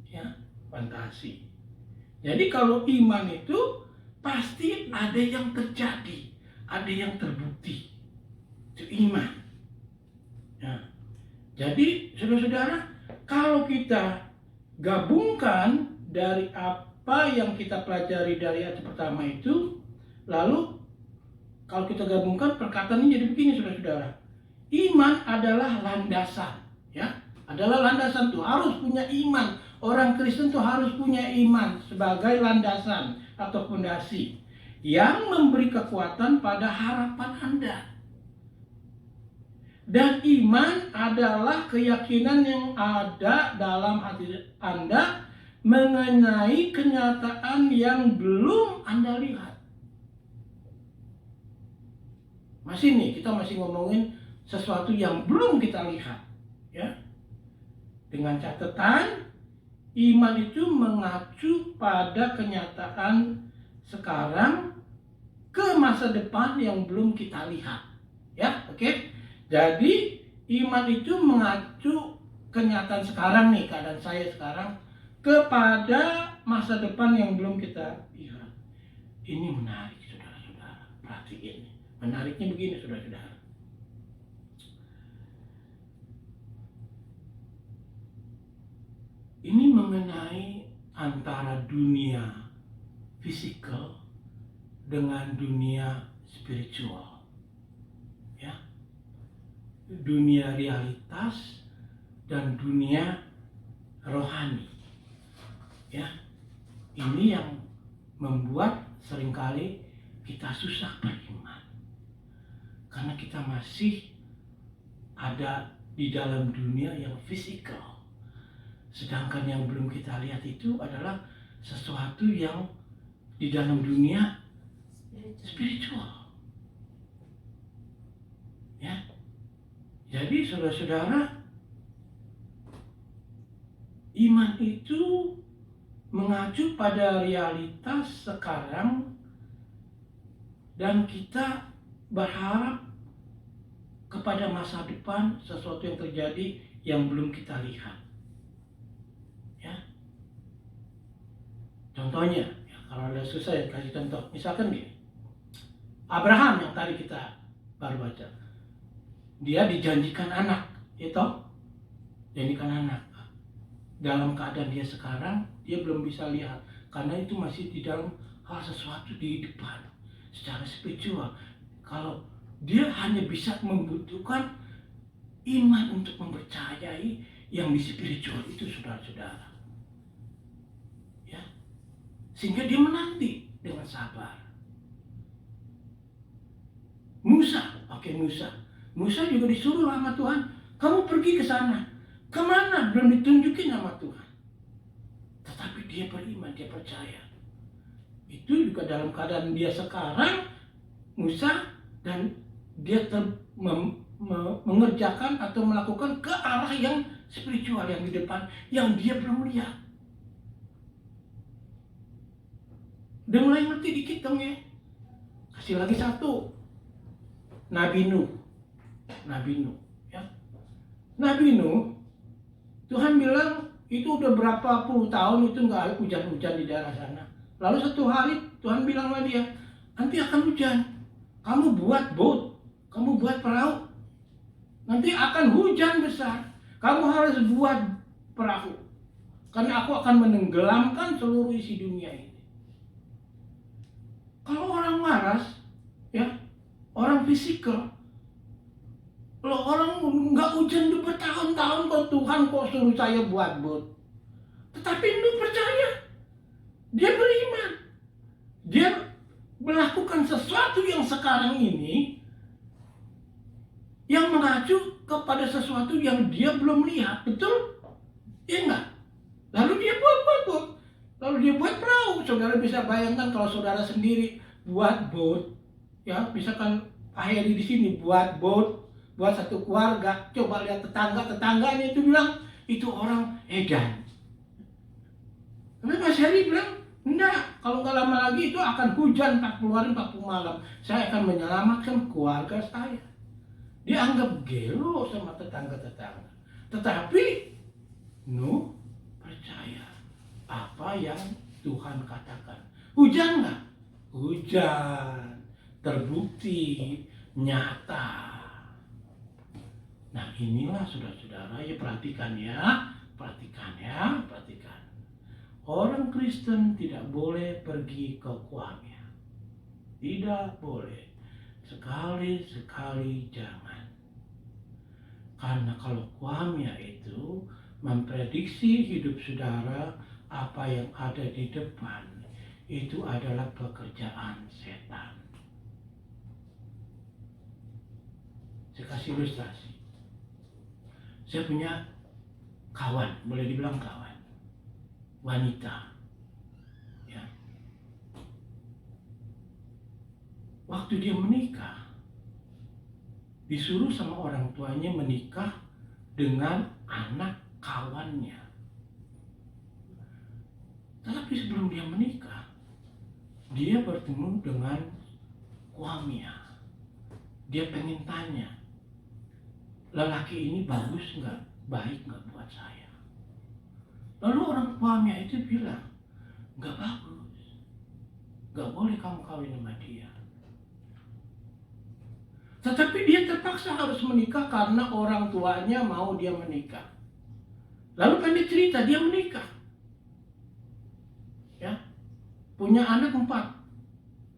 Ya, fantasi. Jadi kalau iman itu pasti ada yang terjadi, ada yang terbukti. Itu iman. Ya. Jadi saudara-saudara, kalau kita gabungkan dari apa yang kita pelajari dari ayat pertama itu, lalu kalau kita gabungkan perkataan ini jadi begini, saudara-saudara. Iman adalah landasan, ya, adalah landasan tuh, harus punya iman. Orang Kristen tuh harus punya iman sebagai landasan atau fondasi yang memberi kekuatan pada harapan Anda. Dan iman adalah keyakinan yang ada dalam hati Anda mengenai kenyataan yang belum Anda lihat. Kita masih ngomongin sesuatu yang belum kita lihat, ya. Dengan catatan, iman itu mengacu pada kenyataan sekarang ke masa depan yang belum kita lihat, ya, oke? Jadi iman itu mengacu kenyataan sekarang nih, keadaan saya sekarang kepada masa depan yang belum kita lihat. Ini menarik, saudara-saudara. Perhatiin. Menariknya begini, saudara-saudara. Ini mengenai antara dunia fisikal dengan dunia spiritual. Ya. Dunia realitas dan dunia rohani. Ya. Ini yang membuat seringkali kita susah beriman. Karena kita masih ada di dalam dunia yang fisikal. Sedangkan yang belum kita lihat itu adalah sesuatu yang di dalam dunia spiritual. Ya. Jadi saudara-saudara, iman itu mengacu pada realitas sekarang dan kita berharap kepada masa depan, sesuatu yang terjadi yang belum kita lihat. Ya. Contohnya, ya, kalau ada susah ya kasih contoh. Misalkan gini, Abraham yang tadi kita baru baca, dia dijanjikan anak, itu janjikan anak. Dalam keadaan dia sekarang, dia belum bisa lihat karena itu masih di dalam hal sesuatu di depan secara spiritual. Kalau dia hanya bisa membutuhkan iman untuk mempercayai yang di spiritual itu, saudara-saudara. Ya. Sehingga dia menanti dengan sabar. Musa juga disuruh sama Tuhan, kamu pergi ke sana. Kemana? Belum ditunjukin sama Tuhan. dia beriman, dia percaya. Itu juga dalam keadaan dia sekarang, Musa, dan dia mengerjakan atau melakukan ke arah yang spiritual yang di depan, yang dia belum lihat. Udah mulai ngerti dikit dong ya. Kasih lagi satu. Nabi Nuh. Ya. Nabi Nuh, Tuhan bilang itu udah berapa puluh tahun itu nggak ada hujan-hujan di daerah sana. Lalu satu hari Tuhan bilang sama dia, nanti akan hujan. Kamu buat boat, kamu buat perahu. Nanti akan hujan besar. Kamu harus buat perahu. Karena aku akan menenggelamkan seluruh isi dunia ini. Kalau orang waras, ya, orang fisikal, kalau orang nggak hujan bertahun-tahun kok Tuhan kok suruh saya buat boat. Tetapi Nuh percaya, dia beriman, dia melakukan sesuatu yang sekarang ini yang mengacu kepada sesuatu yang dia belum lihat, betul? Iya enggak? Lalu dia buat boat. Lalu dia buat perahu. Saudara bisa bayangkan kalau saudara sendiri buat boat, ya, misalkan Pak Heri di sini buat boat, buat satu keluarga, coba lihat tetangganya itu bilang itu orang edan. Tapi Mas Heri bilang, enggak, kalau nggak lama lagi itu akan hujan 40 hari 40 malam. Saya akan menyelamatkan keluarga saya. Dia anggap gelo sama tetangga-tetangga. Tetapi Nuh percaya apa yang Tuhan katakan. Hujan nggak? Hujan. Terbukti, nyata. Nah inilah saudara-saudara, ya perhatikan ya. Orang Kristen tidak boleh pergi ke Kuamya. Tidak boleh. Sekali-sekali jangan. Karena kalau Kuamya itu memprediksi hidup saudara, apa yang ada di depan itu adalah pekerjaan setan. Saya kasih ilustrasi. Saya punya kawan, boleh dibilang kawan, wanita. Ya. Waktu dia menikah, disuruh sama orang tuanya menikah dengan anak kawannya. Tetapi sebelum dia menikah, dia bertemu dengan Kuamya. Dia pengen tanya, lelaki ini bagus nggak, baik nggak buat saya? Lalu orang Kuamya itu bilang, nggak bagus, nggak boleh kamu kawin sama dia. Tetapi dia terpaksa harus menikah karena orang tuanya mau dia menikah. Lalu pendek cerita, dia menikah. Ya, punya anak 4.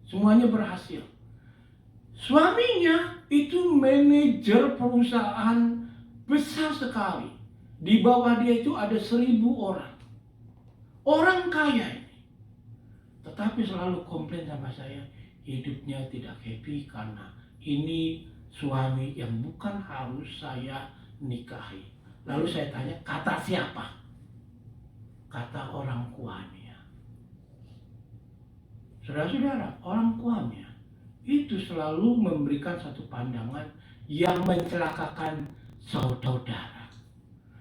Semuanya berhasil. Suaminya itu manajer perusahaan besar sekali. Di bawah dia itu ada 1000 orang. Orang kaya ini. Tetapi selalu komplain sama saya, hidupnya tidak happy karena ini suami yang bukan harus saya nikahi. Lalu saya tanya, kata siapa? Kata orang Kuamya. Saudara-saudara, orang Kuamya itu selalu memberikan satu pandangan yang mencelakakan saudara.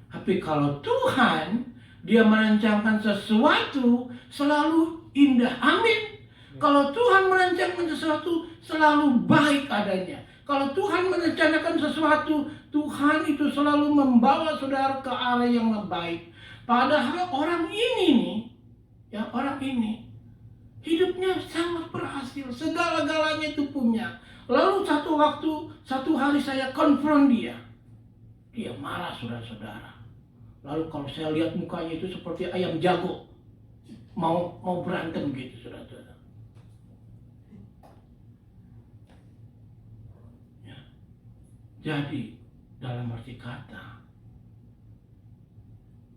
Tapi kalau Tuhan, dia merancangkan sesuatu selalu indah. Amin. Kalau Tuhan merancangkan sesuatu selalu baik adanya. Kalau Tuhan merencanakan sesuatu, Tuhan itu selalu membawa saudara ke arah yang lebih baik. Padahal orang ini nih, ya orang ini, hidupnya sangat berhasil, segala-galanya itu punya. Lalu satu hari saya konfront dia. Dia marah saudara-saudara. Lalu kalau saya lihat mukanya itu seperti ayam jago. Mau berantem gitu saudara-saudara. Ya. Jadi dalam arti kata,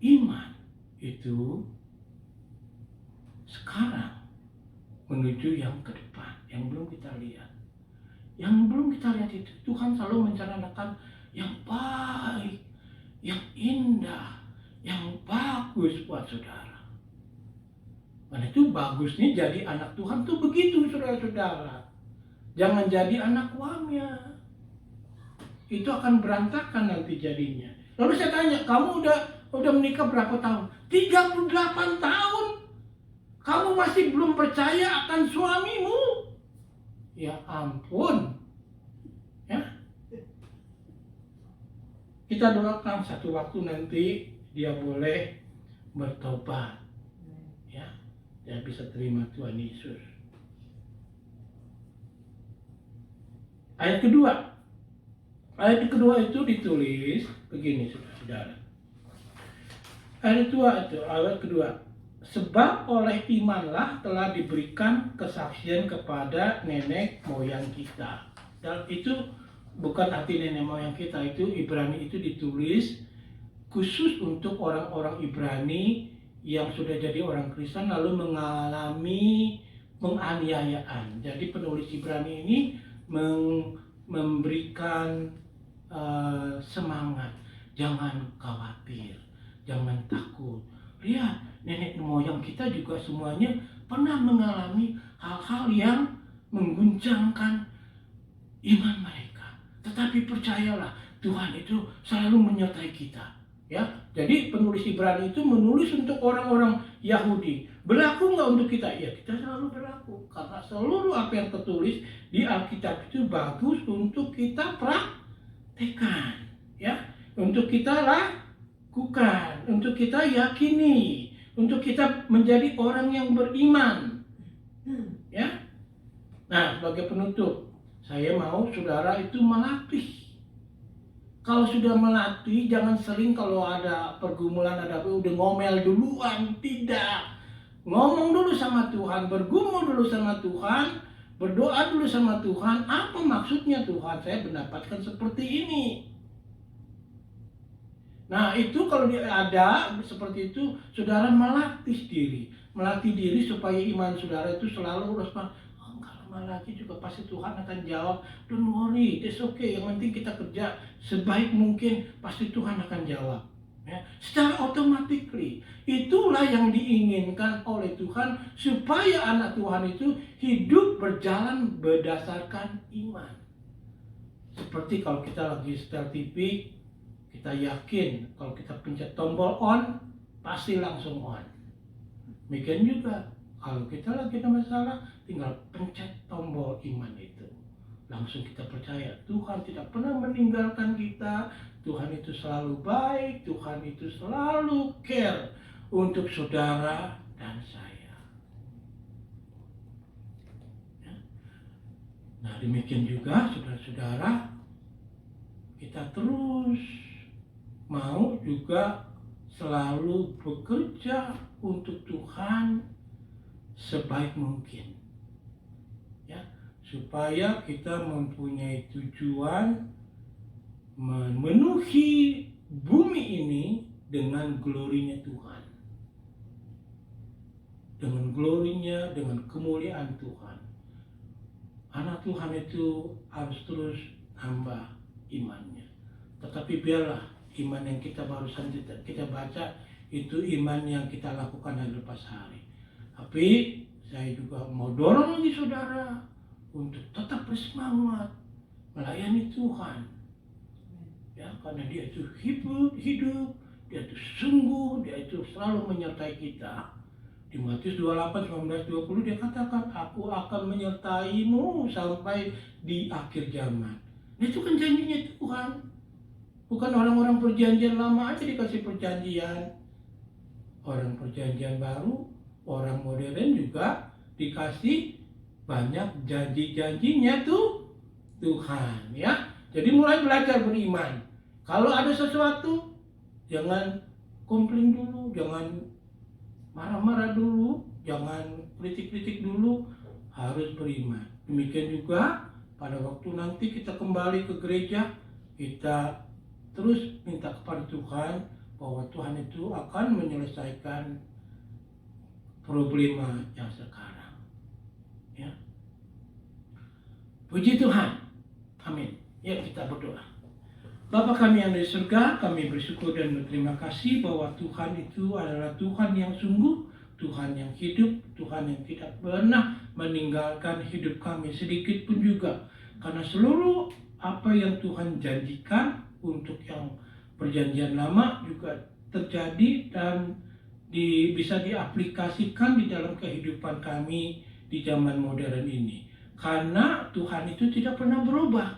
iman itu sekarang menuju yang ke depan, yang belum kita lihat. Yang belum kita lihat itu Tuhan selalu merencanakan yang baik, yang indah, yang bagus buat saudara. Karena itu bagusnya jadi anak Tuhan tuh begitu, saudara-saudara. Jangan jadi anak uamnya. Itu akan berantakan nanti jadinya. Lalu saya tanya, kamu udah menikah berapa tahun? 38 tahun. Kamu masih belum percaya akan suamimu? Ya ampun. Ya. Kita doakan satu waktu nanti dia boleh bertobat. Ya. Dia bisa terima Tuhan Yesus. Ayat kedua itu ditulis begini, saudara. Ayat kedua. Sebab oleh imanlah telah diberikan kesaksian kepada nenek moyang kita. Dan itu bukan arti nenek moyang kita, itu Ibrani itu ditulis khusus untuk orang-orang Ibrani yang sudah jadi orang Kristen lalu mengalami penganiayaan. Jadi penulis Ibrani ini memberikan semangat, jangan khawatir, jangan takut. Lihat, nenek moyang kita juga semuanya pernah mengalami hal-hal yang mengguncangkan iman mereka. Tetapi percayalah, Tuhan itu selalu menyertai kita. Ya, jadi penulis Ibrani itu menulis untuk orang-orang Yahudi. Berlaku nggak untuk kita? Ya, kita selalu berlaku. Karena seluruh apa yang tertulis di Alkitab itu bagus untuk kita praktekkan. Ya, untuk kita lakukan, untuk kita yakini, untuk kita menjadi orang yang beriman. Ya. Nah, sebagai penutup, saya mau saudara itu melatih. Kalau sudah melatih, jangan sering kalau ada pergumulan, ada apa, udah ngomel duluan. Tidak. Ngomong dulu sama Tuhan, bergumul dulu sama Tuhan, berdoa dulu sama Tuhan. Apa maksudnya Tuhan? Saya mendapatkan seperti ini. Nah, itu kalau ada seperti itu, saudara melatih diri supaya iman saudara itu selalu respon. Oh, enggak lama lagi juga pasti Tuhan akan jawab. Don't worry, it's okay. Yang penting kita kerja sebaik mungkin, pasti Tuhan akan jawab. Ya, secara automatically. Itulah yang diinginkan oleh Tuhan supaya anak Tuhan itu hidup berjalan berdasarkan iman. Seperti kalau kita lagi setel TV, kita yakin kalau kita pencet tombol on, pasti langsung on. Demikian juga kalau kita lagi ada masalah, tinggal pencet tombol iman itu. Langsung kita percaya Tuhan tidak pernah meninggalkan kita. Tuhan itu selalu baik, Tuhan itu selalu care untuk saudara dan saya. Ya. Nah, demikian juga saudara-saudara, kita terus mau juga selalu bekerja untuk Tuhan sebaik mungkin. Ya, supaya kita mempunyai tujuan memenuhi bumi ini dengan glorinya Tuhan. Dengan glorinya, dengan kemuliaan Tuhan. Anak Tuhan itu harus terus nambah imannya. Tetapi biarlah iman yang kita barusan kita baca itu iman yang kita lakukan hari lepas hari. Tapi saya juga mau dorong lagi saudara untuk tetap bersemangat melayani Tuhan. Ya, karena dia itu hidup, dia itu sungguh, dia itu selalu menyertai kita. Di Matius 28, 19, 20 dia katakan, aku akan menyertaimu sampai di akhir zaman. Nah, itu kan janjinya Tuhan. Bukan orang-orang perjanjian lama aja dikasih perjanjian. Orang perjanjian baru, orang modern juga dikasih banyak janji-janjinya tuh Tuhan. Ya, jadi mulai belajar beriman. Kalau ada sesuatu, jangan komplain dulu, jangan marah-marah dulu, jangan kritik-kritik dulu, harus beriman. Demikian juga pada waktu nanti kita kembali ke gereja, kita terus minta kepada Tuhan bahwa Tuhan itu akan menyelesaikan problema yang sekarang. Ya. Puji Tuhan. Amin. Ya, kita berdoa. Bapa kami yang di surga, kami bersyukur dan berterima kasih bahwa Tuhan itu adalah Tuhan yang sungguh Tuhan yang hidup, Tuhan yang tidak pernah meninggalkan hidup kami sedikit pun juga. Karena seluruh apa yang Tuhan janjikan untuk yang perjanjian lama juga terjadi dan bisa diaplikasikan di dalam kehidupan kami di zaman modern ini. Karena Tuhan itu tidak pernah berubah.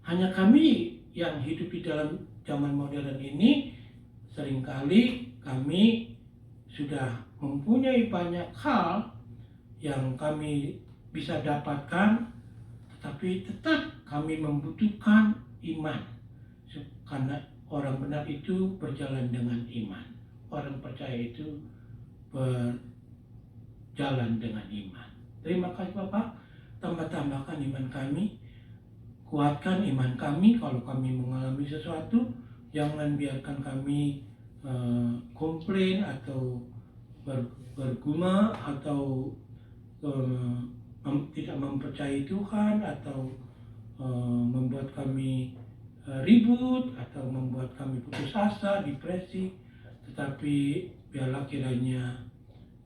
Hanya kami yang hidup di dalam zaman modern ini, seringkali kami sudah mempunyai banyak hal yang kami bisa dapatkan, tetapi tetap kami membutuhkan iman. Karena orang benar itu berjalan dengan iman. Orang percaya itu berjalan dengan iman. Terima kasih Bapak, tambah-tambahkan iman kami, kuatkan iman kami kalau kami mengalami sesuatu, jangan biarkan kami komplain atau bergumam atau tidak mempercayai Tuhan atau membuat kami ribut atau membuat kami putus asa, depresi, tetapi biarlah kiranya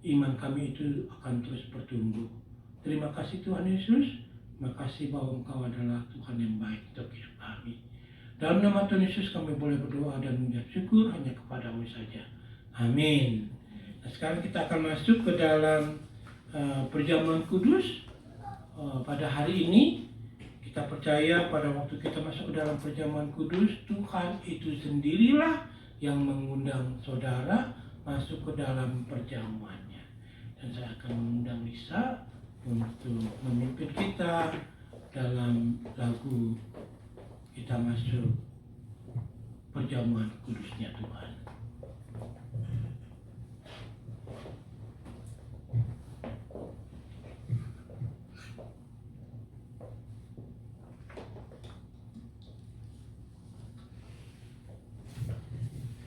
iman kami itu akan terus bertumbuh. Terima kasih Tuhan Yesus, terima kasih bahwa Engkau adalah Tuhan yang baik untuk hidup kami. Dalam nama Tuhan Yesus kami boleh berdoa dan mengucap syukur hanya kepada-Mu saja. Amin. Nah, sekarang kita akan masuk ke dalam perjamuan kudus. Pada hari ini kita percaya pada waktu kita masuk ke dalam perjamuan kudus, Tuhan itu sendirilah yang mengundang saudara masuk ke dalam perjamuannya. Dan saya akan mengundang Lisa untuk memimpin kita dalam lagu kita masuk perjamuan kudusnya Tuhan.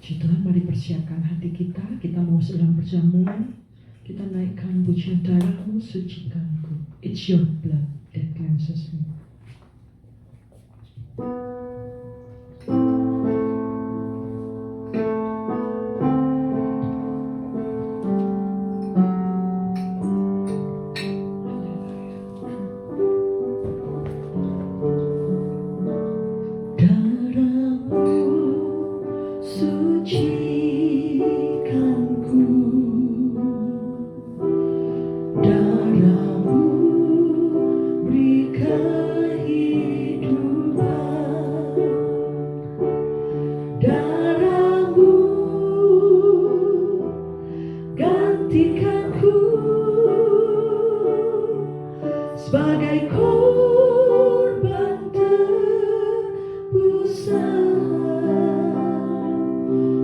Puji Tuhan, mari persiapkan hati kita. Kita mau dalam perjamuan. Kita naikkan pujian darah-Mu sucikanku. It's your blood that cleanses me. Sebagai korban tebusan,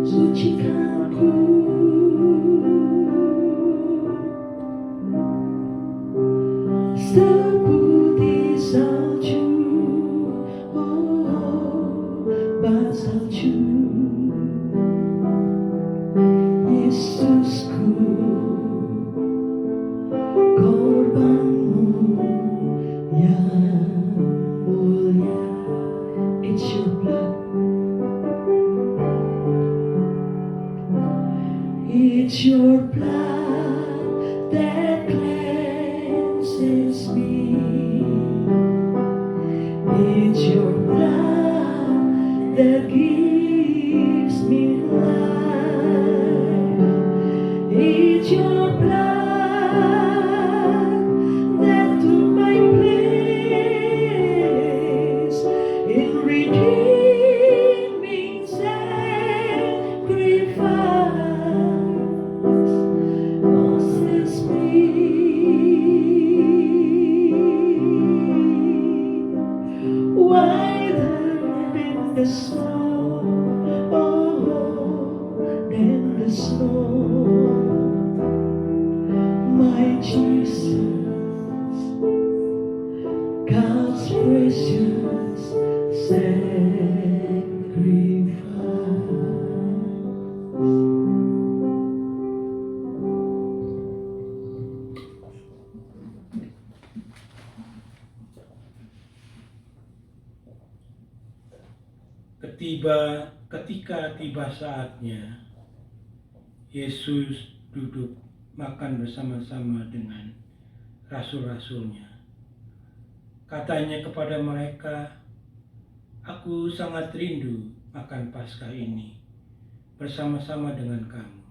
sucikanku. Seputih salju, oh, salju. Yesusku, korbanmu yang mulia. It's your blood. It's your blood that cleanses me. It's your blood that gives me life. It's your blood that took my place in redeeming sacrifice. Oh, sets me whiter than the snow, oh, than the snow. My Jesus, God's precious sacrifice. Ketika tiba saatnya, Yesus duduk makan bersama-sama dengan rasul-rasulnya. Katanya kepada mereka, "Aku sangat rindu makan Paskah ini bersama-sama dengan kamu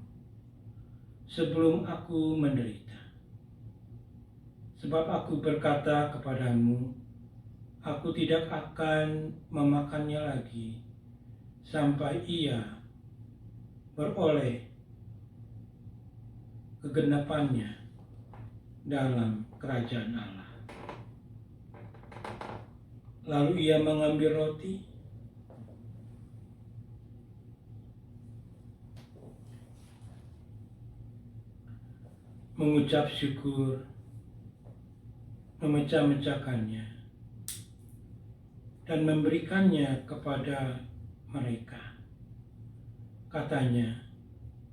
sebelum aku menderita. Sebab aku berkata kepadamu, aku tidak akan memakannya lagi sampai ia beroleh kegenapannya dalam kerajaan Allah." Lalu ia mengambil roti, mengucap syukur, memecah-mecahkannya, dan memberikannya kepada mereka. Katanya,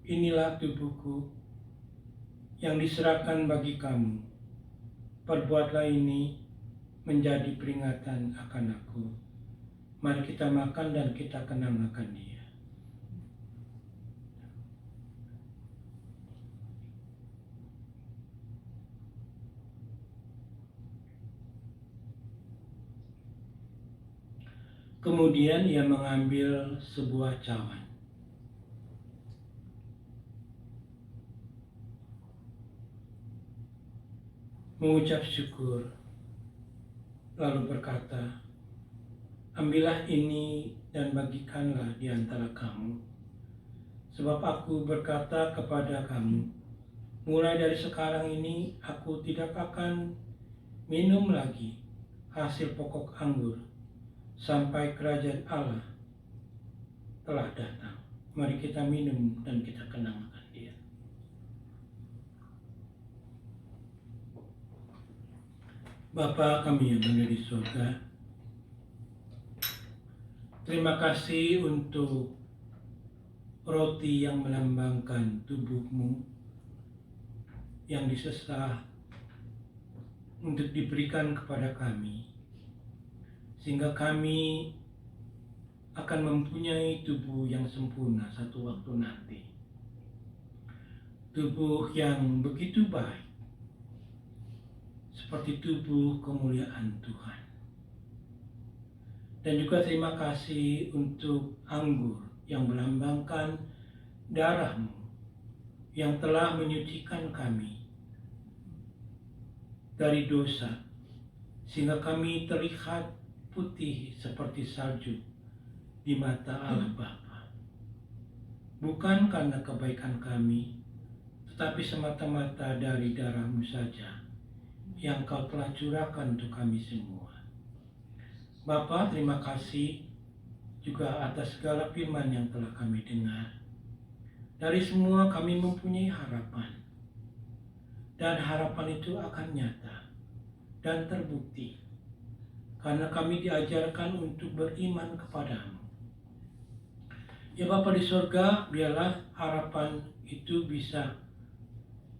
"Inilah tubuhku yang diserahkan bagi kamu. Perbuatlah ini menjadi peringatan akan aku." Mari kita makan dan kita kenang akan Dia. Kemudian ia mengambil sebuah cawan, mengucap syukur, lalu berkata, "Ambillah ini dan bagikanlah di antara kamu. Sebab aku berkata kepada kamu, mulai dari sekarang ini aku tidak akan minum lagi hasil pokok anggur sampai kerajaan Allah telah datang." Mari kita minum dan kita kenang akan Dia. Bapa kami yang ada di surga, terima kasih untuk roti yang melambangkan tubuh-Mu yang disesah untuk diberikan kepada kami, sehingga kami akan mempunyai tubuh yang sempurna satu waktu nanti. Tubuh yang begitu baik, seperti tubuh kemuliaan Tuhan. Dan juga terima kasih untuk anggur yang melambangkan darah-Mu yang telah menyucikan kami dari dosa, sehingga kami terlihat putih seperti salju di mata Allah Bapa. Bukan karena kebaikan kami, tetapi semata-mata dari darah-Mu saja yang Kau telah curahkan untuk kami semua. Bapa, terima kasih juga atas segala firman yang telah kami dengar. Dari semua kami mempunyai harapan, dan harapan itu akan nyata dan terbukti karena kami diajarkan untuk beriman kepada-Mu. Ya Bapa di surga, biarlah harapan itu bisa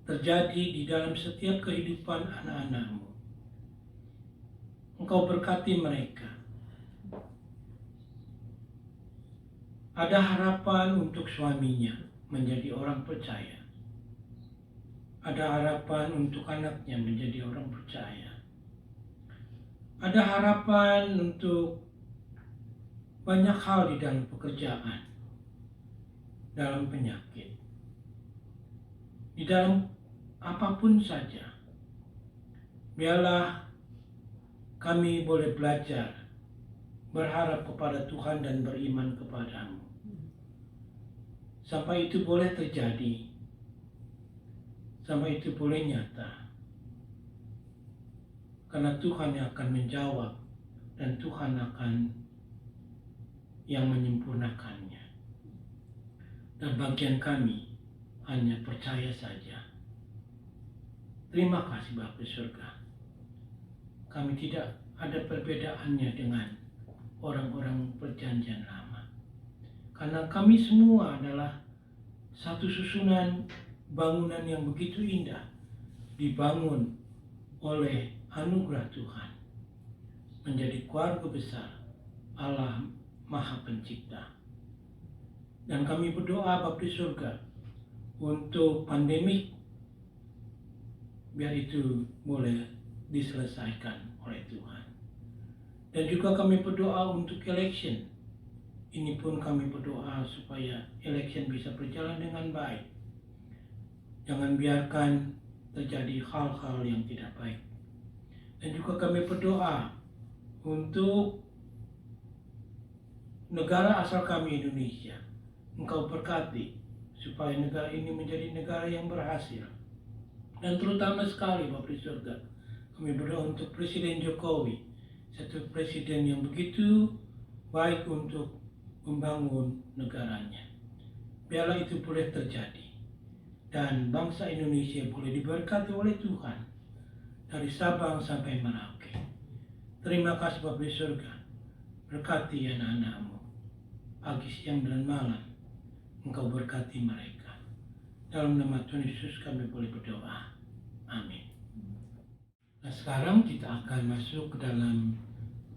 terjadi di dalam setiap kehidupan anak-anak-Mu. Engkau berkati mereka. Ada harapan untuk suaminya menjadi orang percaya. Ada harapan untuk anaknya menjadi orang percaya. Ada harapan untuk banyak hal di dalam pekerjaan, dalam penyakit, di dalam apapun saja. Biarlah kami boleh belajar berharap kepada Tuhan dan beriman kepada-Mu. Sampai itu boleh terjadi, sampai itu boleh nyata. Karena Tuhan yang akan menjawab dan Tuhan akan yang menyempurnakannya. Dan bagian kami hanya percaya saja. Terima kasih Bapa di surga. Kami tidak ada perbedaannya dengan orang-orang perjanjian lama. Karena kami semua adalah satu susunan bangunan yang begitu indah, dibangun oleh anugerah Tuhan menjadi keluarga besar Allah Maha Pencipta. Dan kami berdoa Bapa di surga untuk pandemik biar itu boleh diselesaikan oleh Tuhan. Dan juga kami berdoa untuk election. Ini pun kami berdoa supaya election bisa berjalan dengan baik. Jangan biarkan terjadi hal-hal yang tidak baik. Dan juga kami berdoa untuk negara asal kami Indonesia. Engkau berkati supaya negara ini menjadi negara yang berhasil. Dan terutama sekali Bapa di surga, kami berdoa untuk Presiden Jokowi, satu presiden yang begitu baik untuk membangun negaranya. Biarlah itu boleh terjadi. Dan bangsa Indonesia boleh diberkati oleh Tuhan dari Sabang sampai Merauke. Terima kasih Bapa di surga. Berkati anak-anak-Mu. Pagi, siang, dan malam. Engkau berkati mereka. Dalam nama Tuhan Yesus kami boleh berdoa. Amin. Nah, sekarang kita akan masuk ke dalam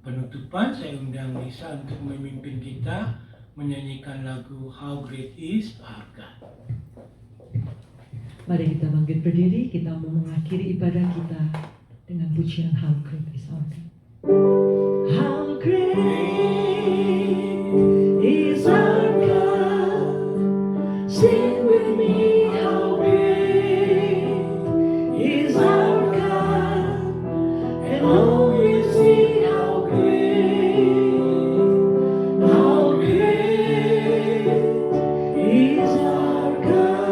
penutupan. Saya undang Lisa untuk memimpin kita menyanyikan lagu How Great Is Our God. Mari kita bangkit berdiri, kita mau mengakhiri ibadah kita dengan pujian How Great Is Our God. How great is our God. Sing with me, how great is our God. And all will see how great is our God.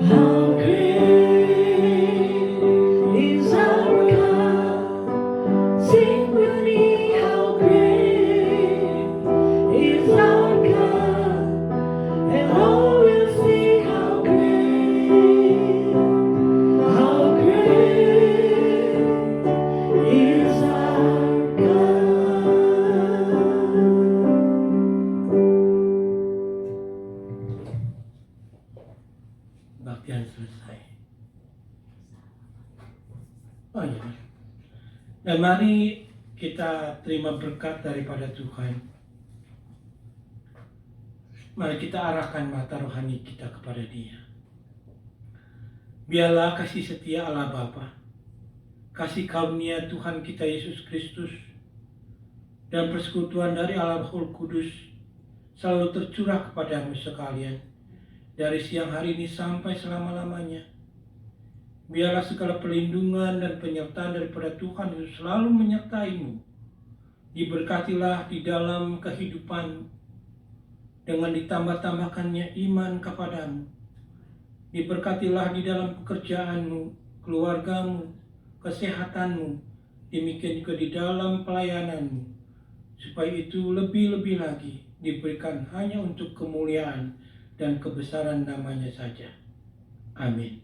How great is our God. Sing with me, how great is our God. And all will see how great is our God. Baktian selesai. Oh iya. Dan mari kita terima berkat daripada Tuhan. Mari kita arahkan mata rohani kita kepada Dia. Biarlah kasih setia Allah Bapa, kasih karunia Tuhan kita Yesus Kristus, dan persekutuan dari Allah Roh Kudus selalu tercurah kepadamu sekalian, dari siang hari ini sampai selama-lamanya. Biarlah segala perlindungan dan penyertaan daripada Tuhan itu selalu menyertaimu. Diberkatilah di dalam kehidupan dengan ditambah-tambahkannya iman kepadamu. Diberkatilah di dalam pekerjaanmu, keluargamu, kesehatanmu, demikian juga di dalam pelayananmu, supaya itu lebih-lebih lagi diberikan hanya untuk kemuliaan dan kebesaran namanya saja. Amin.